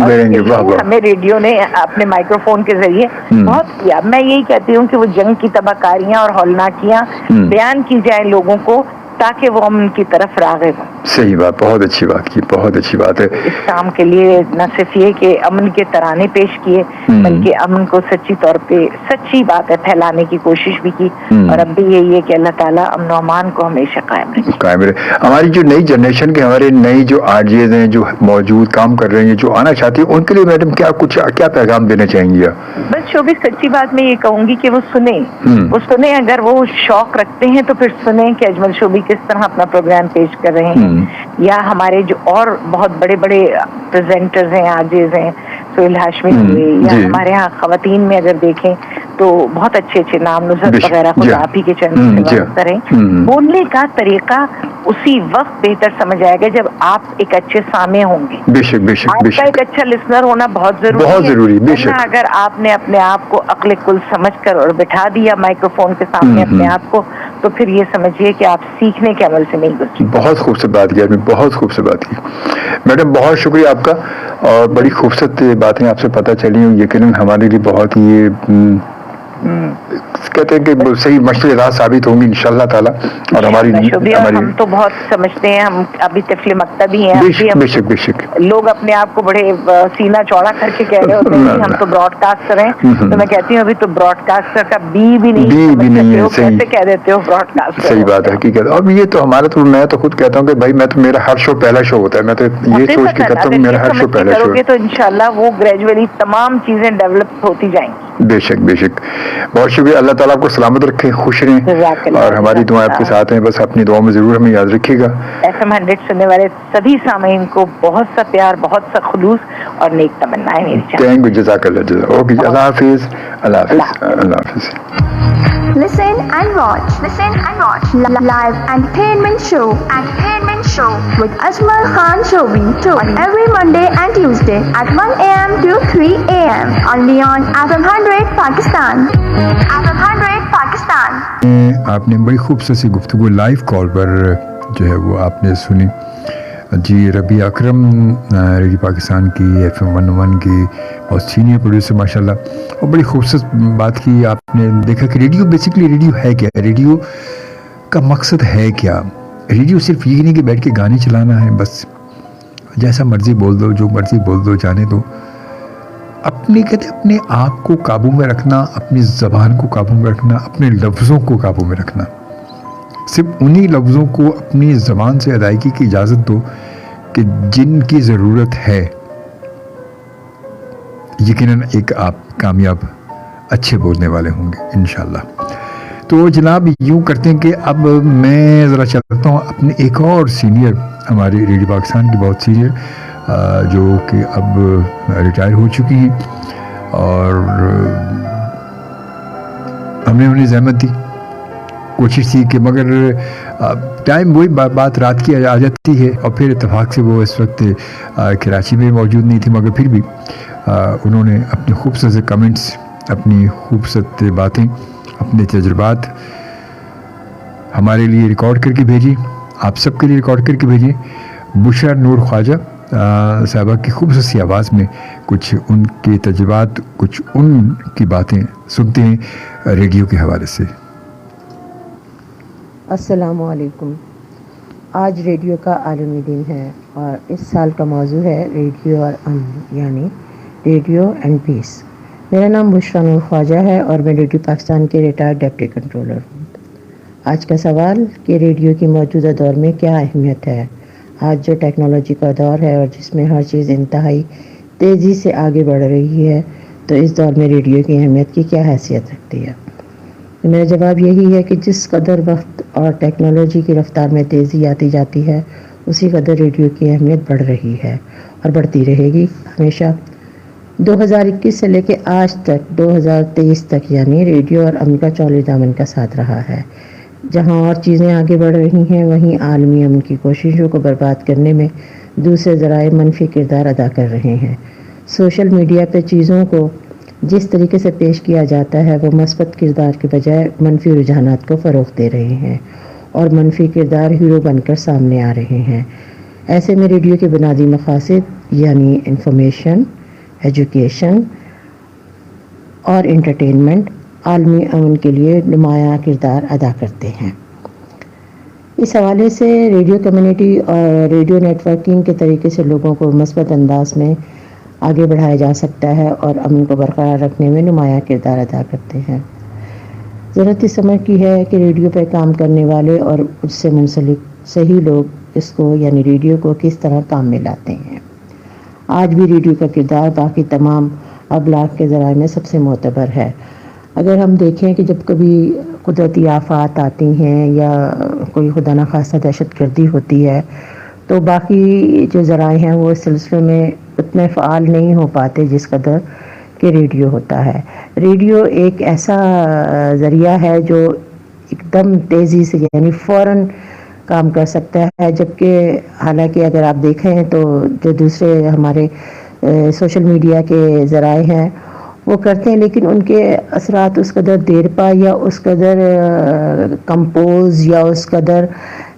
کریں گے. ہمیں ریڈیو نے اپنے مائکرو فون کے ذریعے بہت کیا. میں یہی کہتی ہوں کہ وہ جنگ کی تباہ کاریاں اور ہولناکیاں بیان کی جائیں لوگوں کو، ताकि वो अमन की तरफ राग़िब हो। सही बात, बहुत अच्छी बात की, बहुत अच्छी बात है। इस काम के लिए न सिर्फ ये कि अमन के तराने पेश किए, बल्कि अमन को सच्ची तौर पे, सच्ची बात है, फैलाने की कोशिश भी की। और अब भी यही है कि अल्लाह ताला अमन और अमान को हमेशा कायम रहे। हमारी जो नई जनरेशन के, हमारे नई जो आरजेज हैं, जो मौजूद काम कर रहे हैं, जो आना चाहती है, उनके लिए मैडम क्या पैगाम देना चाहेंगी आप? बस शोभी, सच्ची बात मैं ये कहूंगी कि वो सुने, अगर वो शौक रखते हैं तो फिर सुने कि अजमल शोभी किस तरह अपना प्रोग्राम पेश कर रहे हैं, या हमारे जो और बहुत बड़े बड़े प्रेजेंटर्स हैं, आरजेज हैं, सोहेल हाशमी हुए, या हमारे यहाँ खवातीन में अगर देखें तो बहुत अच्छे अच्छे नाम, नुसरत वगैरह, खुद आप ही के चैनल से बात करें। बोलने का तरीका उसी वक्त बेहतर समझ आएगा जब आप एक अच्छे सामे होंगे। बेशक बेशक आपका बेशक एक अच्छा लिसनर होना बहुत जरूरी है। बेशक। अगर आपने अपने आप को अक्ल कुल समझ कर और बिठा दिया माइक्रोफोन के सामने अपने आप को, तो फिर ये समझिए कि आप सीखने के अमल से नहीं गुजरे। बहुत खूबसूरत बात की आपने, बहुत खूबसूरत बात की मैडम, बहुत शुक्रिया आपका। और बड़ी खूबसूरत बातें आपसे पता चली, यकीनन हमारे लिए बहुत ही कहते हैं कि सही मशले राह साबित होंगी इंशाअल्लाह ताला। और हमारी हम तो बहुत समझते हैं, हम अभी तिफले मकतबी हैं, बेशक बेशक लोग अपने आप को बड़े सीना चौड़ा करके कह रहे होते हैं हम तो ब्रॉडकास्टर हैं, तो मैं कहती हूँ अभी तो ब्रॉडकास्टर का बी भी नहीं है, कैसे कह देते हो ब्रॉडकास्टर? सही बात है, हकीकत। और ये तो हमारा तो, मैं तो खुद कहता हूँ कि भाई मैं तो, मेरा हर शो पहला शो होता है, मैं तो ये सोच के करता हूँ मेरा हर शो पहला शो है। तो इंशाल्लाह वो ग्रेजुअली तमाम चीजें डेवलप होती जाएंगी। बेशक बेशक, बहुत शुक्रिया। अल्लाह ताला आपको सलामत रखे, खुश रहें, और हमारी दुआएं आपके साथ हैं। बस अपनी दुआ में जरूर हमें याद रखिएगा। FM 100 सुनने वाले सभी सामीन को बहुत सा प्यार, बहुत सा खुलूस और नेक तमन्नाएं मेरी जान। थैंक यू, जज़ाकल्लाह। ओके, अल्लाह हाफिज़, अल्लाह हाफिज़, अल्लाह हाफिज़। Listen and watch live entertainment show with Ajmal Khan Shobi on every Monday and Tuesday at 1 a.m. to 3 a.m. only on FM 100 Pakistan. FM 100 Pakistan. आपने बड़ी खूबसूरत सी गुफ्तगू लाइव कॉल पर जो है वो आपने सुनी जी। रबी अकरम रेडियो पाकिस्तान की FM 101 की बहुत सीनियर प्रोड्यूसर माशाल्लाह, और बड़ी खूबसूरत बात की आपने। देखा कि रेडियो बेसिकली, रेडियो है क्या, रेडियो का मकसद है क्या? रेडियो सिर्फ ये नहीं कि बैठ के गाने चलाना है, बस जैसा मर्जी बोल दो, जो मर्जी बोल दो, जाने दो। अपने कहते अपने आप को काबू में रखना, अपनी ज़बान को काबू में रखना, अपने लफ्ज़ों को काबू में रखना। सिर्फ उन्हीं लफ्ज़ों को अपनी ज़बान से अदायगी की इजाज़त दो कि जिनकी ज़रूरत है। यकीनन एक आप कामयाब अच्छे बोलने वाले होंगे इंशाअल्लाह। तो जनाब यूँ करते हैं कि अब मैं ज़रा चलता हूँ अपने एक और सीनियर, हमारे रेडियो पाकिस्तान की बहुत सीनियर, जो कि अब रिटायर हो चुकी हैं, और हमने उन्हें ज़हमत दी, कोशिश थी कि मगर टाइम वही बात रात की आ जाती है, और फिर इत्तेफाक से वो इस वक्त कराची में मौजूद नहीं थी, मगर फिर भी उन्होंने अपने खूबसूरत से कमेंट्स, अपनी खूबसूरत बातें, अपने तजुर्बात हमारे लिए रिकॉर्ड करके भेजी, आप सबके लिए रिकॉर्ड करके भेजी। बुशरा नूर ख्वाजा साहबा की खूबसूरत सी आवाज़ में कुछ उनके तजुर्बात, कुछ उनकी बातें सुनते हैं रेडियो के हवाले से। अस्सलामु अलैकुम। आज रेडियो का आलमी दिन है और इस साल का मौजू है रेडियो और अमन, यानी रेडियो एंड पीस। मेरा नाम बुशरा नूर ख्वाजा है और मैं रेडियो पाकिस्तान के रिटायर्ड डिप्टी कंट्रोलर हूँ। आज का सवाल कि रेडियो की मौजूदा दौर में क्या अहमियत है। आज जो टेक्नोलॉजी का दौर है और जिसमें हर चीज़ इंतहाई तेज़ी से आगे बढ़ रही है, तो इस दौर में रेडियो की अहमियत की क्या हैसियत रखती है। मेरा जवाब यही है कि जिस कदर वक्त और टेक्नोलॉजी की रफ्तार में तेज़ी आती जाती है, उसी कदर रेडियो की अहमियत बढ़ रही है और बढ़ती रहेगी हमेशा। 2021 से लेकर आज तक 2023 तक, यानी रेडियो और अमन का चौले दामन का साथ रहा है। जहां और चीज़ें आगे बढ़ रही हैं, वहीं आलमी अमन की कोशिशों को बर्बाद करने में दूसरे ज़राए मनफी किरदार अदा कर रहे हैं। सोशल मीडिया पर चीज़ों को जिस तरीके से पेश किया जाता है, वो मस्बत किरदार के बजाय मनफी रुझानात को फ़रोग़ दे रहे हैं और मनफी किरदार हीरो बनकर सामने आ रहे हैं। ऐसे में रेडियो के बुनियादी मक़ासिद यानी इंफॉर्मेशन, एजुकेशन और इंटरटेनमेंट आलमी अमन के लिए नुमायाँ किरदार अदा करते हैं। اس حوالے سے ریڈیو کمیونٹی اور ریڈیو نیٹورکنگ کے طریقے سے لوگوں کو مثبت انداز میں آگے بڑھایا جا سکتا ہے اور امن کو برقرار رکھنے میں نمایاں کردار ادا کرتے ہیں۔ ضرورت اس سمجھ کی ہے کہ ریڈیو پہ کام کرنے والے اور اس سے منسلک صحیح لوگ اس کو یعنی ریڈیو کو کس طرح کام میں لاتے ہیں۔ آج بھی ریڈیو کا کردار باقی تمام ابلاغ کے ذرائع میں سب سے معتبر ہے۔ اگر ہم دیکھیں کہ جب کبھی قدرتی آفات آتی ہیں یا کوئی خدا نخواستہ دہشت گردی ہوتی ہے تو باقی جو ذرائع ہیں وہ اس سلسلے میں اتنے فعال نہیں ہو پاتے جس قدر کہ ریڈیو ہوتا ہے۔ ریڈیو ایک ایسا ذریعہ ہے جو ایک دم تیزی سے یعنی فوراً کام کر سکتا ہے، جبکہ حالانکہ اگر آپ دیکھیں تو جو دوسرے ہمارے سوشل میڈیا کے ذرائع ہیں وہ کرتے ہیں، لیکن ان کے اثرات اس قدر دیر پا یا اس قدر کمپوز یا اس قدر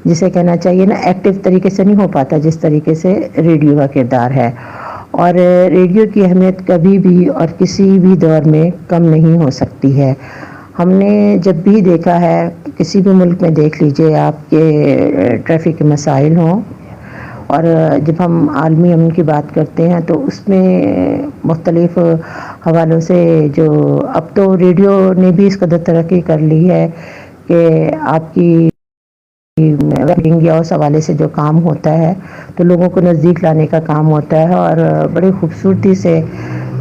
جسے کہنا چاہیے نا ایکٹیو طریقے سے نہیں ہو پاتا جس طریقے سے ریڈیو کا کردار ہے۔ اور ریڈیو کی اہمیت کبھی بھی اور کسی بھی دور میں کم نہیں ہو سکتی ہے۔ ہم نے جب بھی دیکھا ہے، کسی بھی ملک میں دیکھ لیجئے آپ کے ٹریفک کے مسائل ہوں، اور جب ہم عالمی امن کی بات کرتے ہیں تو اس میں مختلف حوالوں سے جو اب تو ریڈیو نے بھی اس قدر ترقی کر لی ہے کہ آپ کی یا اس حوالے سے جو کام ہوتا ہے تو لوگوں کو نزدیک لانے کا کام ہوتا ہے، اور بڑی خوبصورتی سے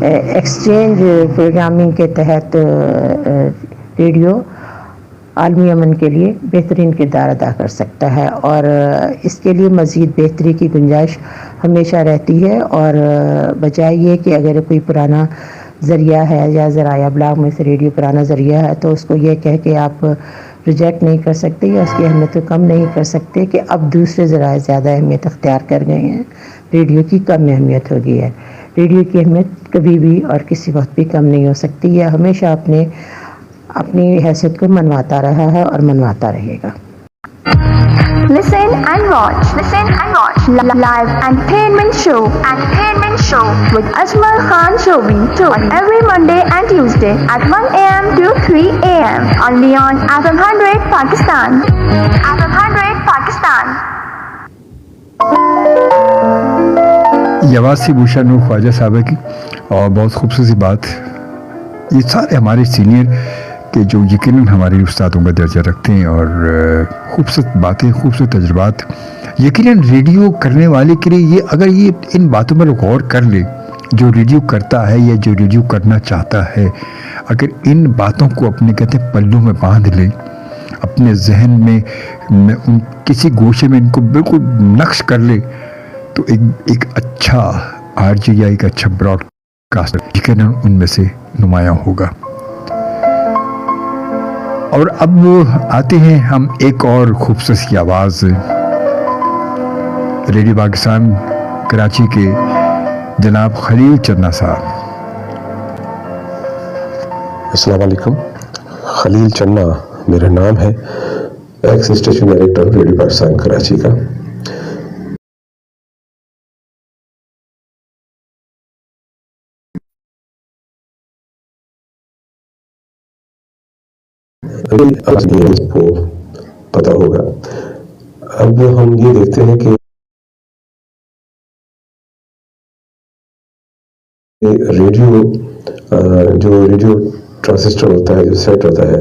ایکسچینج پروگرامنگ کے تحت ریڈیو عالمی امن کے لیے بہترین کردار ادا کر سکتا ہے، اور اس کے لیے مزید بہتری کی گنجائش ہمیشہ رہتی ہے۔ اور بجائے یہ کہ اگر کوئی پرانا ذریعہ ہے یا ذرائع ابلاغ میں سے ریڈیو پرانا ذریعہ ہے تو اس کو یہ کہہ کے آپ ریجیکٹ نہیں کر سکتے یا اس کی اہمیت کو کم نہیں کر سکتے کہ اب دوسرے ذرائع زیادہ اہمیت اختیار کر گئے ہیں، ریڈیو کی کم اہمیت ہو گئی ہے۔ ریڈیو کی اہمیت کبھی بھی اور کسی وقت بھی کم نہیں ہو سکتی، یہ ہمیشہ اپنی حیثیت کو منواتا رہا ہے اور منواتا رہے گا۔ Listen and watch live entertainment show with Ajmal Khan Shobi on every Monday and Tuesday at 1 a.m. to 3 a.m. only on FM 100 Pakistan. یہ آواز تھی بھوشا نور خواجہ صاحبہ کی، اور بہت خوبصورت بات، یہ سارے ہمارے سینئر کہ جو یقیناً ہمارے استادوں کا درجہ رکھتے ہیں، اور خوبصورت باتیں، خوبصورت تجربات یقیناً ریڈیو کرنے والے کے لیے اگر یہ ان باتوں پر غور کر لے، جو ریڈیو کرتا ہے یا جو ریڈیو کرنا چاہتا ہے، اگر ان باتوں کو اپنے کہتے ہیں پلوں میں باندھ لے، اپنے ذہن میں ان کسی گوشے میں ان کو بالکل نقش کر لے، تو ایک اچھا آر جی یا ایک اچھا براڈ کاسٹر یقیناً ان میں سے نمایاں ہوگا۔ اور اب آتے ہیں ہم ایک اور خوبصورت آواز ریڈیو پاکستان کراچی کے جناب خلیل چنا صاحب۔ السلام علیکم، خلیل چنا میرا نام ہے، x station director radio Pakistan Karachi کا۔ کو پتہ ہوگا، اب ہم یہ دیکھتے ہیں کہ ریڈیو ٹرانسسٹر ہوتا ہے، جو سیٹ ہوتا ہے،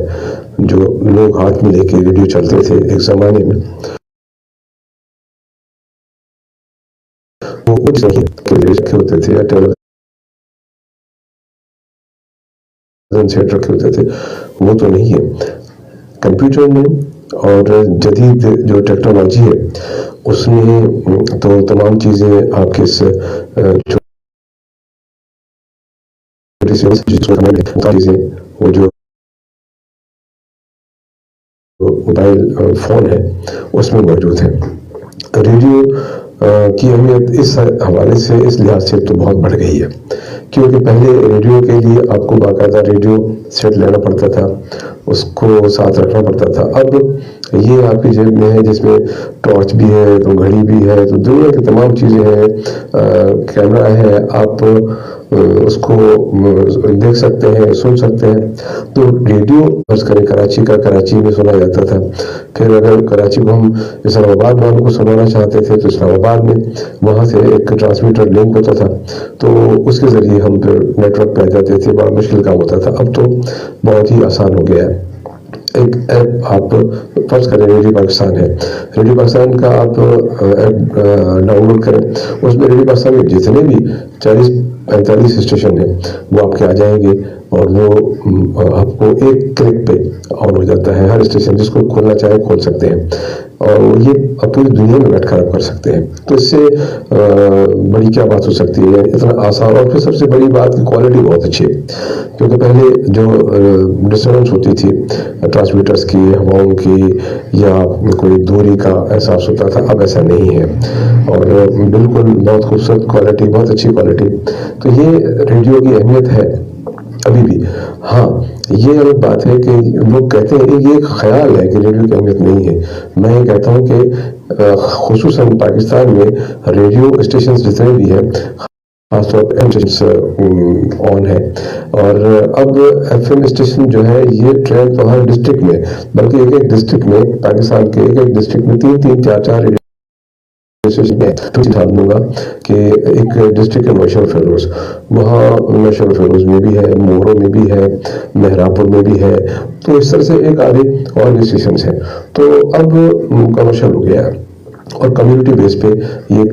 جو لوگ ہاتھ میں لے کے ریڈیو چلتے تھے ایک زمانے میں، وہ کچھ رکھے ہوتے تھے یا ٹیلیویژن سیٹ رکھے ہوتے تھے، وہ تو نہیں ہے۔ کمپیوٹر میں اور جدید جو ٹیکنالوجی ہے اس میں تو تمام چیزیں آپ کے چیزیں وہ جو موبائل فون ہے اس میں موجود ہے۔ ریڈیو کی اہمیت اس حوالے سے، اس لحاظ سے تو بہت بڑھ گئی ہے، کیونکہ پہلے ریڈیو کے لیے آپ کو باقاعدہ ریڈیو سیٹ لینا پڑتا تھا، اس کو ساتھ رکھنا پڑتا تھا۔ اب یہ آپ کی جیب میں ہے، جس میں ٹارچ بھی ہے تو گھڑی بھی ہے، تو دنیا کی تمام چیزیں ہیں، کیمرہ ہے، آپ اس کو دیکھ سکتے ہیں، سن سکتے ہیں. تو ریڈیو فرض کریں کراچی کا، کراچی میں سنا جاتا تھا. پھر اگر کراچی کو ہم اسلام آباد والوں کو سنانا چاہتے تھے تو اسلام آباد میں وہاں سے ایک ٹرانسمیٹر لنک ہوتا تھا، تو اس کے ذریعے ہم پھر نیٹ ورک پہ جاتے تھے. بڑا مشکل کام ہوتا تھا، اب تو بہت ہی آسان ہو گیا ہے. ایک ایپ آپ فرض کریں ریڈیو پاکستان ہے، ریڈیو پاکستان کا آپ ایپ ڈاؤن لوڈ کریں، اس میں ریڈیو پاکستان میں جتنے بھی 40-45 اسٹیشن ہیں وہ آپ کے آ جائیں گے، اور وہ آپ کو ایک کلک پہ آن ہو جاتا ہے. ہر اسٹیشن جس کو کھولنا چاہے کھول سکتے ہیں، اور یہ پوری دنیا میں بیٹھ کر آپ کر سکتے ہیں. تو اس سے بڑی کیا بات ہو سکتی ہے، اتنا آسان. اور پھر سب سے بڑی بات کی کوالٹی بہت اچھی ہے، کیونکہ پہلے جو ڈسٹربنس ہوتی تھی ٹرانسمیٹرز کی، ہواؤں کی، یا کوئی دوری کا احساس ہوتا تھا، اب ایسا نہیں ہے، اور بالکل بہت خوبصورت کوالٹی، بہت اچھی کوالٹی. تو یہ ریڈیو کی اہمیت ہے ابھی بھی. ہاں یہ ایک بات ہے کہ لوگ کہتے ہیں، یہ ایک خیال ہے کہ ریڈیو کی اہمیت نہیں ہے. میں یہ کہتا ہوں کہ خصوصاً پاکستان میں ریڈیو اسٹیشنز جتنے بھی ہیں، خاص طور پہ آن ہے، اور اب ایف ایم اسٹیشن جو ہے یہ ٹرینڈ تو ہر ڈسٹرکٹ میں، بلکہ ایک ڈسٹرکٹ میں، پاکستان کے ایک ڈسٹرکٹ میں 3-4 ریڈیو اسٹیشن ہے. تو دکھا دوں گا کہ ایک ڈسٹرکٹ ہے نوشہر فیروز، وہاں نوشہر فیروز میں بھی ہے، مورو میں بھی ہے، مہراپور میں بھی ہے. تو اس طرح سے ایک آدھے اور بھی اسٹیشنز ہیں. تو اب کمرشل ہو گیا ہے، اور کمیونٹی بیس پہ یہ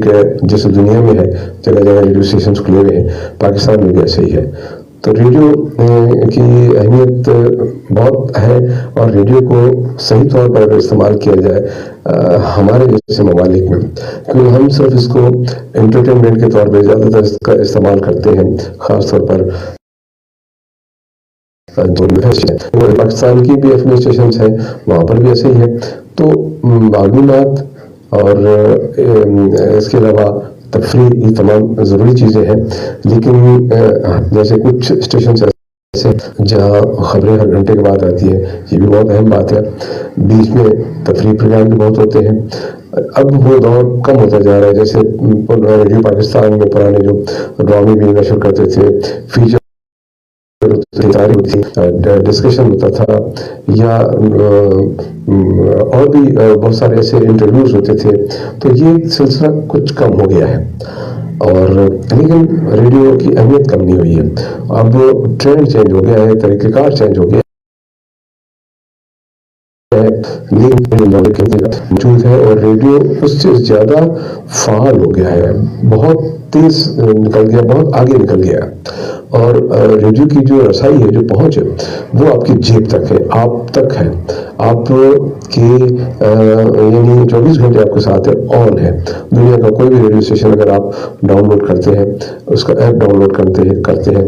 جیسے دنیا میں ہے جگہ جگہ ریڈیو اسٹیشنز کھلے ہوئے ہیں، پاکستان میں بھی ایسے ہی ہے. تو ریڈیو کی اہمیت بہت ہے، اور ریڈیو کو صحیح طور پر اگر استعمال کیا جائے ہمارے جیسے ممالک میں، کیونکہ ہم صرف اس کو انٹرٹینمنٹ کے طور پہ زیادہ تر اس کا استعمال کرتے ہیں، خاص طور پر پاکستان کی بھی ایف ایم اسٹیشنز ہیں، وہاں پر بھی ایسے ہی ہے. تو معلومات اور اس کے علاوہ تفریح، یہ تمام ضروری چیزیں ہیں. لیکن جیسے کچھ اسٹیشنز ایسے جہاں خبریں ہر گھنٹے کے بعد آتی ہیں، یہ بھی بہت اہم بات ہے. بیچ میں تفریح پروگرام بھی بہت ہوتے ہیں. اب وہ دور کم ہوتا جا رہا ہے. جیسے ریڈیو پاکستان میں پرانے جو ڈرامے بھی نشر کرتے تھے، فیچر ڈسکشن ہوتا تھا، یا اور بھی بہت سارے ایسے انٹرویوز ہوتے تھے، تو یہ سلسلہ کچھ کم ہو گیا ہے. اور لیکن ریڈیو کی اہمیت کم نہیں ہوئی ہے. اب ٹرینڈ چینج ہو گیا ہے، طریقہ کار چینج ہو گیا ہے، موجود ہے، اور ریڈیو اس سے زیادہ فعال ہو گیا ہے، بہت تیز نکل گیا، بہت آگے نکل گیا. اور ریڈیو کی جو رسائی ہے، جو پہنچ ہے، وہ آپ کی جیب تک ہے، آپ تک ہے. آپ کے یعنی 24 گھنٹے آپ کے ساتھ ہے، آن ہے. دنیا کا کوئی بھی ریڈیو اسٹیشن اگر آپ ڈاؤن لوڈ کرتے ہیں، اس کا ایپ ڈاؤن لوڈ کرتے ہیں،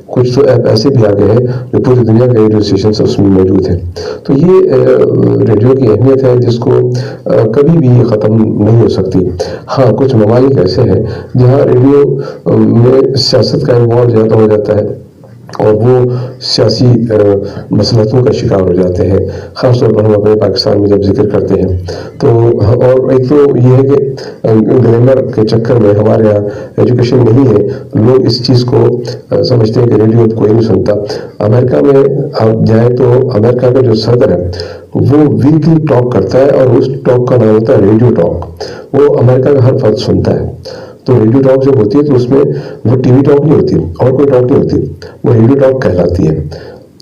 کچھ تو ایپ ایسے بھی آگے ہیں جو پوری دنیا کے ریڈیو اسٹیشن اس میں موجود ہیں. تو یہ ریڈیو کی اہمیت ہے جس کو کبھی بھی ختم نہیں ہو سکتی. ہاں کچھ ممالک ایسے ہیں جہاں ریڈیو میں سیاست کا انوالو زیادہ ہو جاتا ہے، اور وہ سیاسی مسلطوں کا شکار ہو جاتے ہیں. خاص طور پر ہم اپنے پاکستان میں جب ذکر کرتے ہیں تو، اور ایک تو یہ ہے کہ گلیمر کے چکر میں ہمارے یہاں ایجوکیشن نہیں ہے، لوگ اس چیز کو سمجھتے ہیں کہ ریڈیو کوئی نہیں سنتا. امریکہ میں آپ جائیں تو امریکہ کا جو صدر ہے وہ ویکلی ٹاک کرتا ہے، اور اس ٹاک کا نام ہوتا ہے ریڈیو ٹاک. وہ امریکہ کا ہر فرد سنتا ہے. تو ریڈیو ٹاک جب ہوتی ہے تو اس میں وہ ٹی وی ٹاک نہیں ہوتی اور کوئی ٹاک نہیں ہوتی، وہ ریڈیو ٹاک کہلاتی ہے.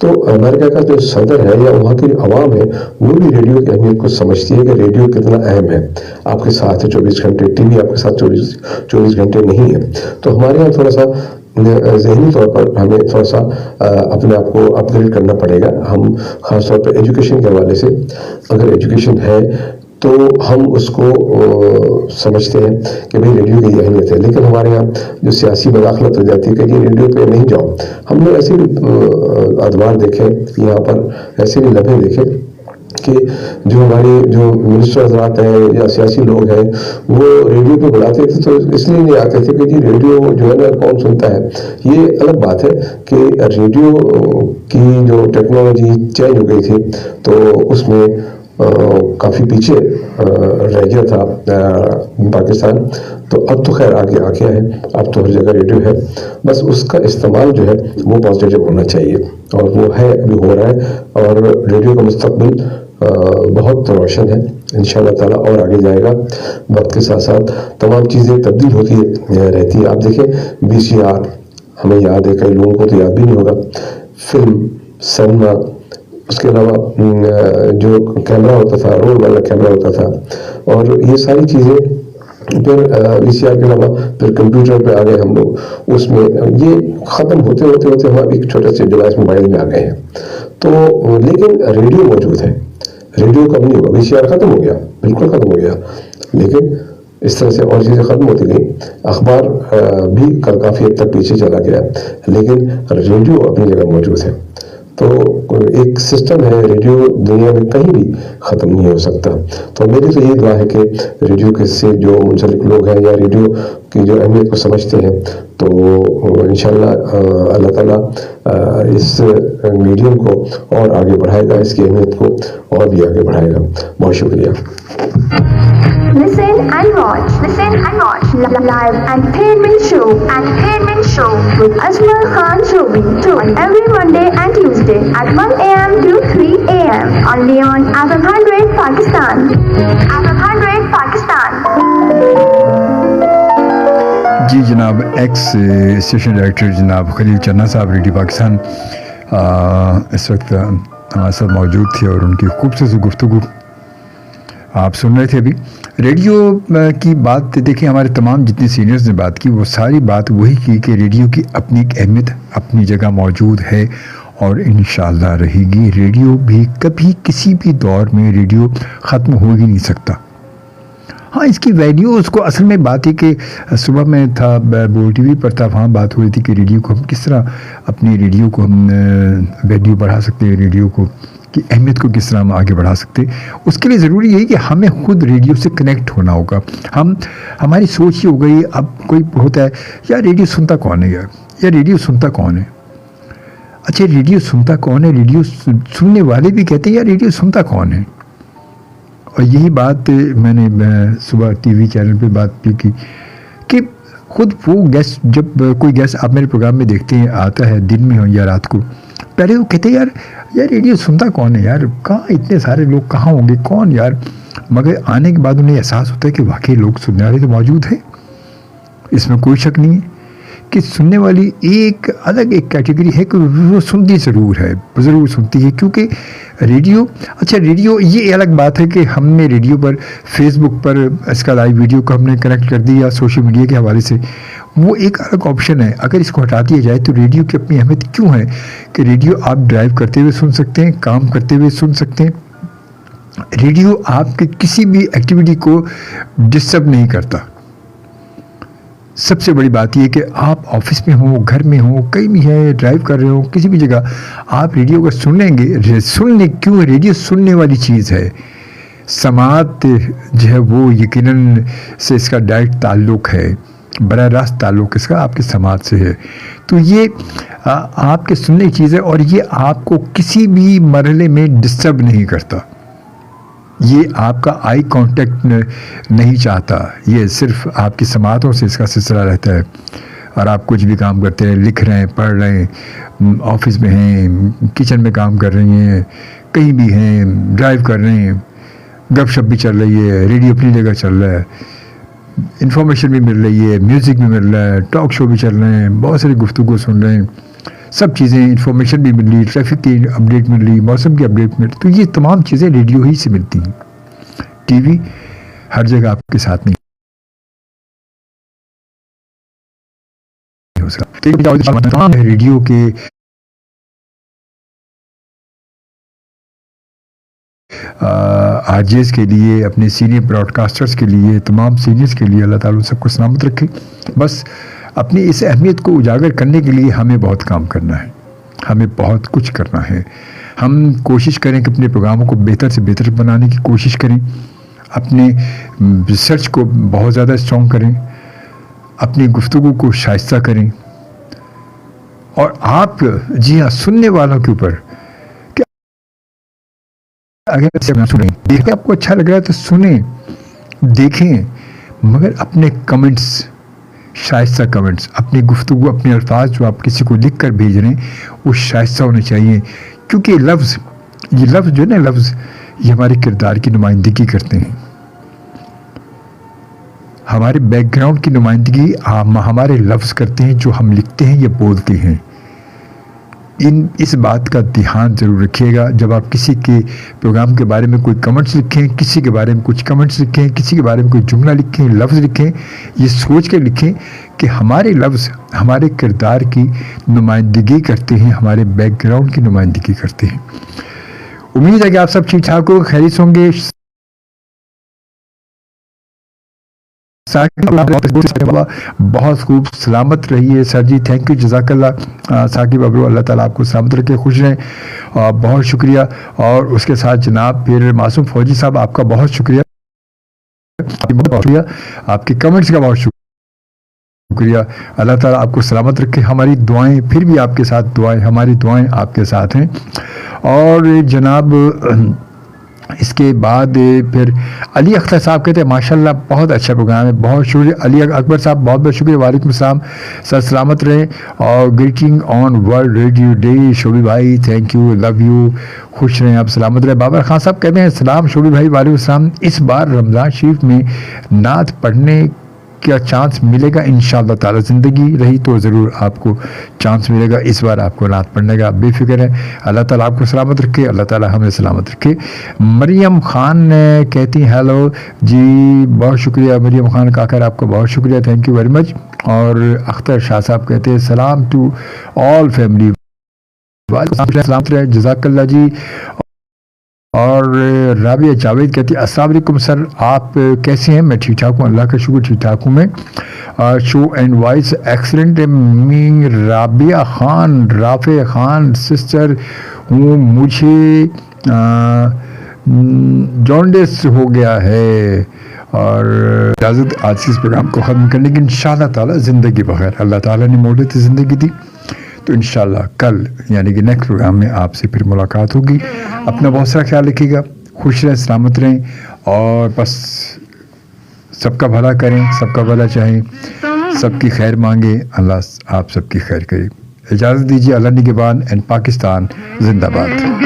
تو امریکہ کا جو صدر ہے یا وہاں کی عوام ہے وہ بھی ریڈیو کی اہمیت کو سمجھتی ہے کہ ریڈیو کتنا اہم ہے، آپ کے ساتھ ہے 24 گھنٹے. ٹی وی آپ کے ساتھ 24 گھنٹے نہیں ہے. تو ہمارے یہاں تھوڑا سا ذہنی طور پر ہمیں تھوڑا سا اپنے آپ کو اپ گریڈ کرنا پڑے گا. ہم خاص طور پر ایجوکیشن کے حوالے سے، اگر ایجوکیشن ہے تو ہم اس کو سمجھتے ہیں کہ بھئی ریڈیو کی یہ اہمیت ہے. لیکن ہمارے یہاں جو سیاسی مداخلت ہو جاتی ہے کہ یہ ریڈیو پہ نہیں جاؤ. ہم نے ایسے بھی ادوار دیکھے، یہاں پر ایسے بھی لمحے دیکھے کہ جو ہمارے جو منسٹر حضرات ہیں یا سیاسی لوگ ہیں وہ ریڈیو پہ بلاتے تھے تو اس لیے نہیں آتے تھے کہ جی ریڈیو جو ہے نا کون سنتا ہے. یہ الگ بات ہے کہ ریڈیو کی جو ٹیکنالوجی چینج ہو گئی تھی تو اس میں काफ़ी पीछे रह गया था पाकिस्तान, तो अब तो खैर आगे आ गया है, अब तो हर जगह रेडियो है। बस उसका इस्तेमाल जो है वो पॉजिटिव होना चाहिए, और वो है, अभी हो रहा है, और रेडियो का मुस्तकबिल बहुत रोशन है इंशाअल्लाह ताला, और आगे जाएगा। वक्त के साथ साथ तमाम चीज़ें तब्दील होती रहती है। आप देखें VCR हमें याद है, कई लोगों को तो याद भी नहीं होगा, फिल्म, सिनेमा, उसके अलावा जो कैमरा होता था, रोल वाला कैमरा होता था, और ये सारी चीज़ें फिर VCR के अलावा फिर कंप्यूटर पे आ गए हम लोग, उसमें ये ख़त्म होते होते होते हम एक छोटे से डिवाइस मोबाइल में आ गए हैं। तो लेकिन रेडियो मौजूद है, रेडियो कम नहीं हुआ, VCR ख़त्म हो गया, बिल्कुल ख़त्म हो गया, लेकिन इस तरह से और चीज़ें ख़त्म होती गई। अखबार भी काफ़ी हद तक पीछे चला गया, लेकिन रेडियो अपनी जगह मौजूद है। तो एक सिस्टम है, रेडियो दुनिया में कहीं भी ख़त्म नहीं हो सकता। तो मेरी तो ये दुआ है कि रेडियो के से जो मुंसलिक लोग हैं या रेडियो की जो अहमियत को समझते हैं, तो इंशाअल्लाह अल्लाह ताला इस मीडियम को और आगे बढ़ाएगा, इसकी अहमियत को और भी आगे बढ़ाएगा। बहुत शुक्रिया। Listen and watch live entertainment show with Ajmal Khan Shobi on every Monday and Tuesday at 1 a.m. to 3 a.m. only on FM 100 Pakistan. जी जनाब, एक्स स्टेशन डायरेक्टर जनाब खलील चन्ना साहब रेडियो पाकिस्तान इस वक्त हमारे साथ मौजूद थे, और उनकी खूबसूरत गुफ्तगू आप सुन रहे थे। अभी रेडियो की बात देखिए, हमारे तमाम जितने सीनियर्स ने बात की वो सारी बात वही की कि रेडियो की अपनी एक अहमियत अपनी जगह मौजूद है, और इंशाअल्लाह रहेगी। रेडियो भी कभी किसी भी दौर में रेडियो ख़त्म हो ही नहीं सकता। हाँ, इसकी वैल्यू, उसको असल में बात है कि सुबह में था बोल TV पर था, वहाँ बात हो रही थी कि रेडियो को हम किस तरह, अपनी रेडियो को हम वैल्यू बढ़ा सकते हैं, रेडियो को की अहमियत को किस तरह हम आगे बढ़ा सकते हैं। उसके लिए ज़रूरी है कि हमें खुद रेडियो से कनेक्ट होना होगा। हमारी सोच ही हो गई, अब कोई होता है यार रेडियो सुनता कौन है, यार रेडियो सुनता कौन है। अच्छा, रेडियो सुनता कौन है, रेडियो सुनने वाले भी कहते हैं यार रेडियो सुनता कौन है। और यही बात मैंने सुबह TV चैनल पे बात भी की कि खुद वो गेस्ट, जब कोई गेस्ट आप मेरे प्रोग्राम में देखते हैं, आता है दिन में हो या रात को, पहले वो कहते हैं यार रेडियो सुनता कौन है, यार कहाँ इतने सारे लोग कहाँ होंगे, कौन यार। मगर आने के बाद उन्हें एहसास होता है कि वाकई लोग सुनने वाले तो मौजूद है, इसमें कोई शक नहीं है कि सुनने वाली एक अलग एक कैटेगरी है कि वो सुनती ज़रूर है, ज़रूर सुनती है। क्योंकि रेडियो, अच्छा रेडियो ये अलग बात है कि हमने रेडियो पर फेसबुक पर इसका लाइव वीडियो को हमने कनेक्ट कर दिया सोशल मीडिया के हवाले से, वो एक अलग ऑप्शन है। अगर इसको हटा दिया जाए तो रेडियो की अपनी अहमियत क्यों है कि रेडियो आप ड्राइव करते हुए सुन सकते हैं, काम करते हुए सुन सकते हैं। रेडियो आपके किसी भी एक्टिविटी को डिस्टर्ब नहीं करता। सबसे बड़ी बात यह कि आप ऑफिस में हो, घर में हो, कहीं भी है, ड्राइव कर रहे हो, किसी भी जगह आप रेडियो को सुनेंगे। सुनने क्यों, रेडियो सुनने वाली चीज़ है। समात जो है वो यकीनन से इसका डायरेक्ट ताल्लुक़ है, बड़ा रास्त ताल्लुक़ इसका आपके समाज से है। तो ये आपके सुनने की चीज़ है, और ये आपको किसी भी मरहले में डिस्टर्ब नहीं करता। ये आपका आई कांटेक्ट नहीं चाहता, ये सिर्फ आपकी समातों से इसका सिलसिला रहता है। और आप कुछ भी काम करते हैं, लिख रहे हैं, पढ़ रहे हैं, ऑफिस में हैं, किचन में काम कर रही हैं, कहीं भी हैं, ड्राइव कर रहे हैं, गपशप भी चल रही है, रेडियो अपनी जगह चल रहा है, इन्फॉर्मेशन भी मिल रही है, म्यूज़िक भी मिल रहा है, टॉक शो भी चल रहे हैं, बहुत सारी गुफ्तगू सुन रहे हैं, सब चीज़ें, इन्फॉर्मेशन भी मिल रही, ट्रैफिक की अपडेट मिल रही, मौसम की अपडेट मिल रही। तो ये तमाम चीज़ें रेडियो ही से मिलती हैं। TV हर जगह आपके साथ नहीं हो सकता। रेडियो के आरजेस के लिए, अपने सीनियर ब्रॉडकास्टर्स के लिए, तमाम सीनियर्स के लिए अल्लाह ताला सबको सलामत रखे। बस अपनी इस अहमियत को उजागर करने के लिए हमें बहुत काम करना है, हमें बहुत कुछ करना है। हम कोशिश करें कि अपने प्रोग्रामों को बेहतर से बेहतर बनाने की कोशिश करें, अपने रिसर्च को बहुत ज़्यादा स्ट्रॉन्ग करें, अपनी गुफ्तगू को शाइस्ता करें। और आप जी हाँ, सुनने वालों के ऊपर अगर सुने देखें, आपको अच्छा लग रहा है तो सुने देखें, मगर अपने कमेंट्स, शाइस्ता कमेंट्स, अपनी गुफ्तगू, अपने अल्फाज जो आप किसी को लिख कर भेज रहे हैं वो शाइस्ता होने चाहिए, क्योंकि ये लफ्ज़ जो है ना, लफ्ज़ ये हमारे किरदार की नुमाइंदगी करते हैं, हमारे बैकग्राउंड की नुमाइंदगी हमारे लफ्ज़ करते हैं जो हम लिखते हैं या बोलते हैं। इस बात का ध्यान ज़रूर रखिएगा जब आप किसी के प्रोग्राम के बारे में कोई कमेंट्स लिखें, किसी के बारे में कुछ कमेंट्स लिखें, किसी के बारे में कोई जुमला लिखें, लफ्ज़ लिखें, ये सोच कर लिखें कि हमारे लफ्ज़ हमारे किरदार की नुमाइंदगी करते हैं, हमारे बैकग्राउंड की नुमाइंदगी करते हैं। उम्मीद है कि आप सब ठीक ठाक हो, खैरियत होंगे। बहुत खूब सलामत रहिए सर जी, थैंक यू, जज़ाकल्लाह साकिब अबरू, अल्लाह ताला आपको सलामत रखे, खुश रहें, बहुत शुक्रिया। और उसके साथ जनाब फिर मासूम फौजी साहब, आपका बहुत शुक्रिया, आपके कमेंट्स का बहुत शुक्रिया। अल्लाह ताला आपको सलामत रखे, हमारी दुआएं फिर भी आपके साथ, दुआएं हमारी दुआएं आपके साथ हैं। और जनाब इसके बाद फिर अली अख्तर साहब कहते हैं माशाल्लाह बहुत अच्छा प्रोग्राम है, बहुत शुक्रिया। अली अकबर साहब बहुत बहुत शुक्रिया, वालेकुम सलाम सर, सलामत रहें और greeting on world radio day Shobhi भाई, थैंक यू, लव यू, खुश रहें आप, सलामत रहें। बाबर खान साहब कहते हैं सलाम शोभी भाई, वालेकुम सलाम। इस बार रमज़ान शरीफ में नात पढ़ने क्या चांस मिलेगा? इंशाअल्लाह ताला, ज़िंदगी रही तो ज़रूर आपको चांस मिलेगा, इस बार आपको नात पढ़ने का, बेफिक्र है। अल्लाह ताला आपको सलामत रखे, अल्लाह ताला हमें सलामत रखे। मरियम खान कहती हैं हेलो जी, बहुत शुक्रिया मरियम खान काकर, आपका बहुत शुक्रिया, थैंक यू वेरी मच। और अख्तर शाह साहब कहते हैं सलाम टू ऑल फैमिली, सलामत रहे, जज़ाकल्लाह जी। और राबिया जावेद कहती है अस्सलाम वालेकुम सर, आप कैसे हैं? मैं ठीक ठाक हूँ, अल्लाह का शुक्र, ठीक ठाक हूँ मैं। शो एंड वॉइस एक्सलेंट है। मी राबिया खान, राफे खान सिस्टर हूँ, मुझे जॉन्डिस हो गया है। और इजाज़त आज इस प्रोग्राम को ख़त्म करने की, इंशाअल्लाह ताला ज़िंदगी बगैर, अल्लाह ताला ने मोहलत ज़िंदगी दी तो इंशाअल्लाह कल यानी कि नेक्स्ट प्रोग्राम में आपसे फिर मुलाकात होगी। अपना बहुत सारा ख्याल रखिएगा, खुश रहें, सलामत रहें और बस सबका भला करें, सबका भला चाहें, सबकी खैर मांगे, अल्लाह आप सबकी खैर करे। इजाज़त दीजिए, अल्लाह निगहबान एंड पाकिस्तान जिंदाबाद।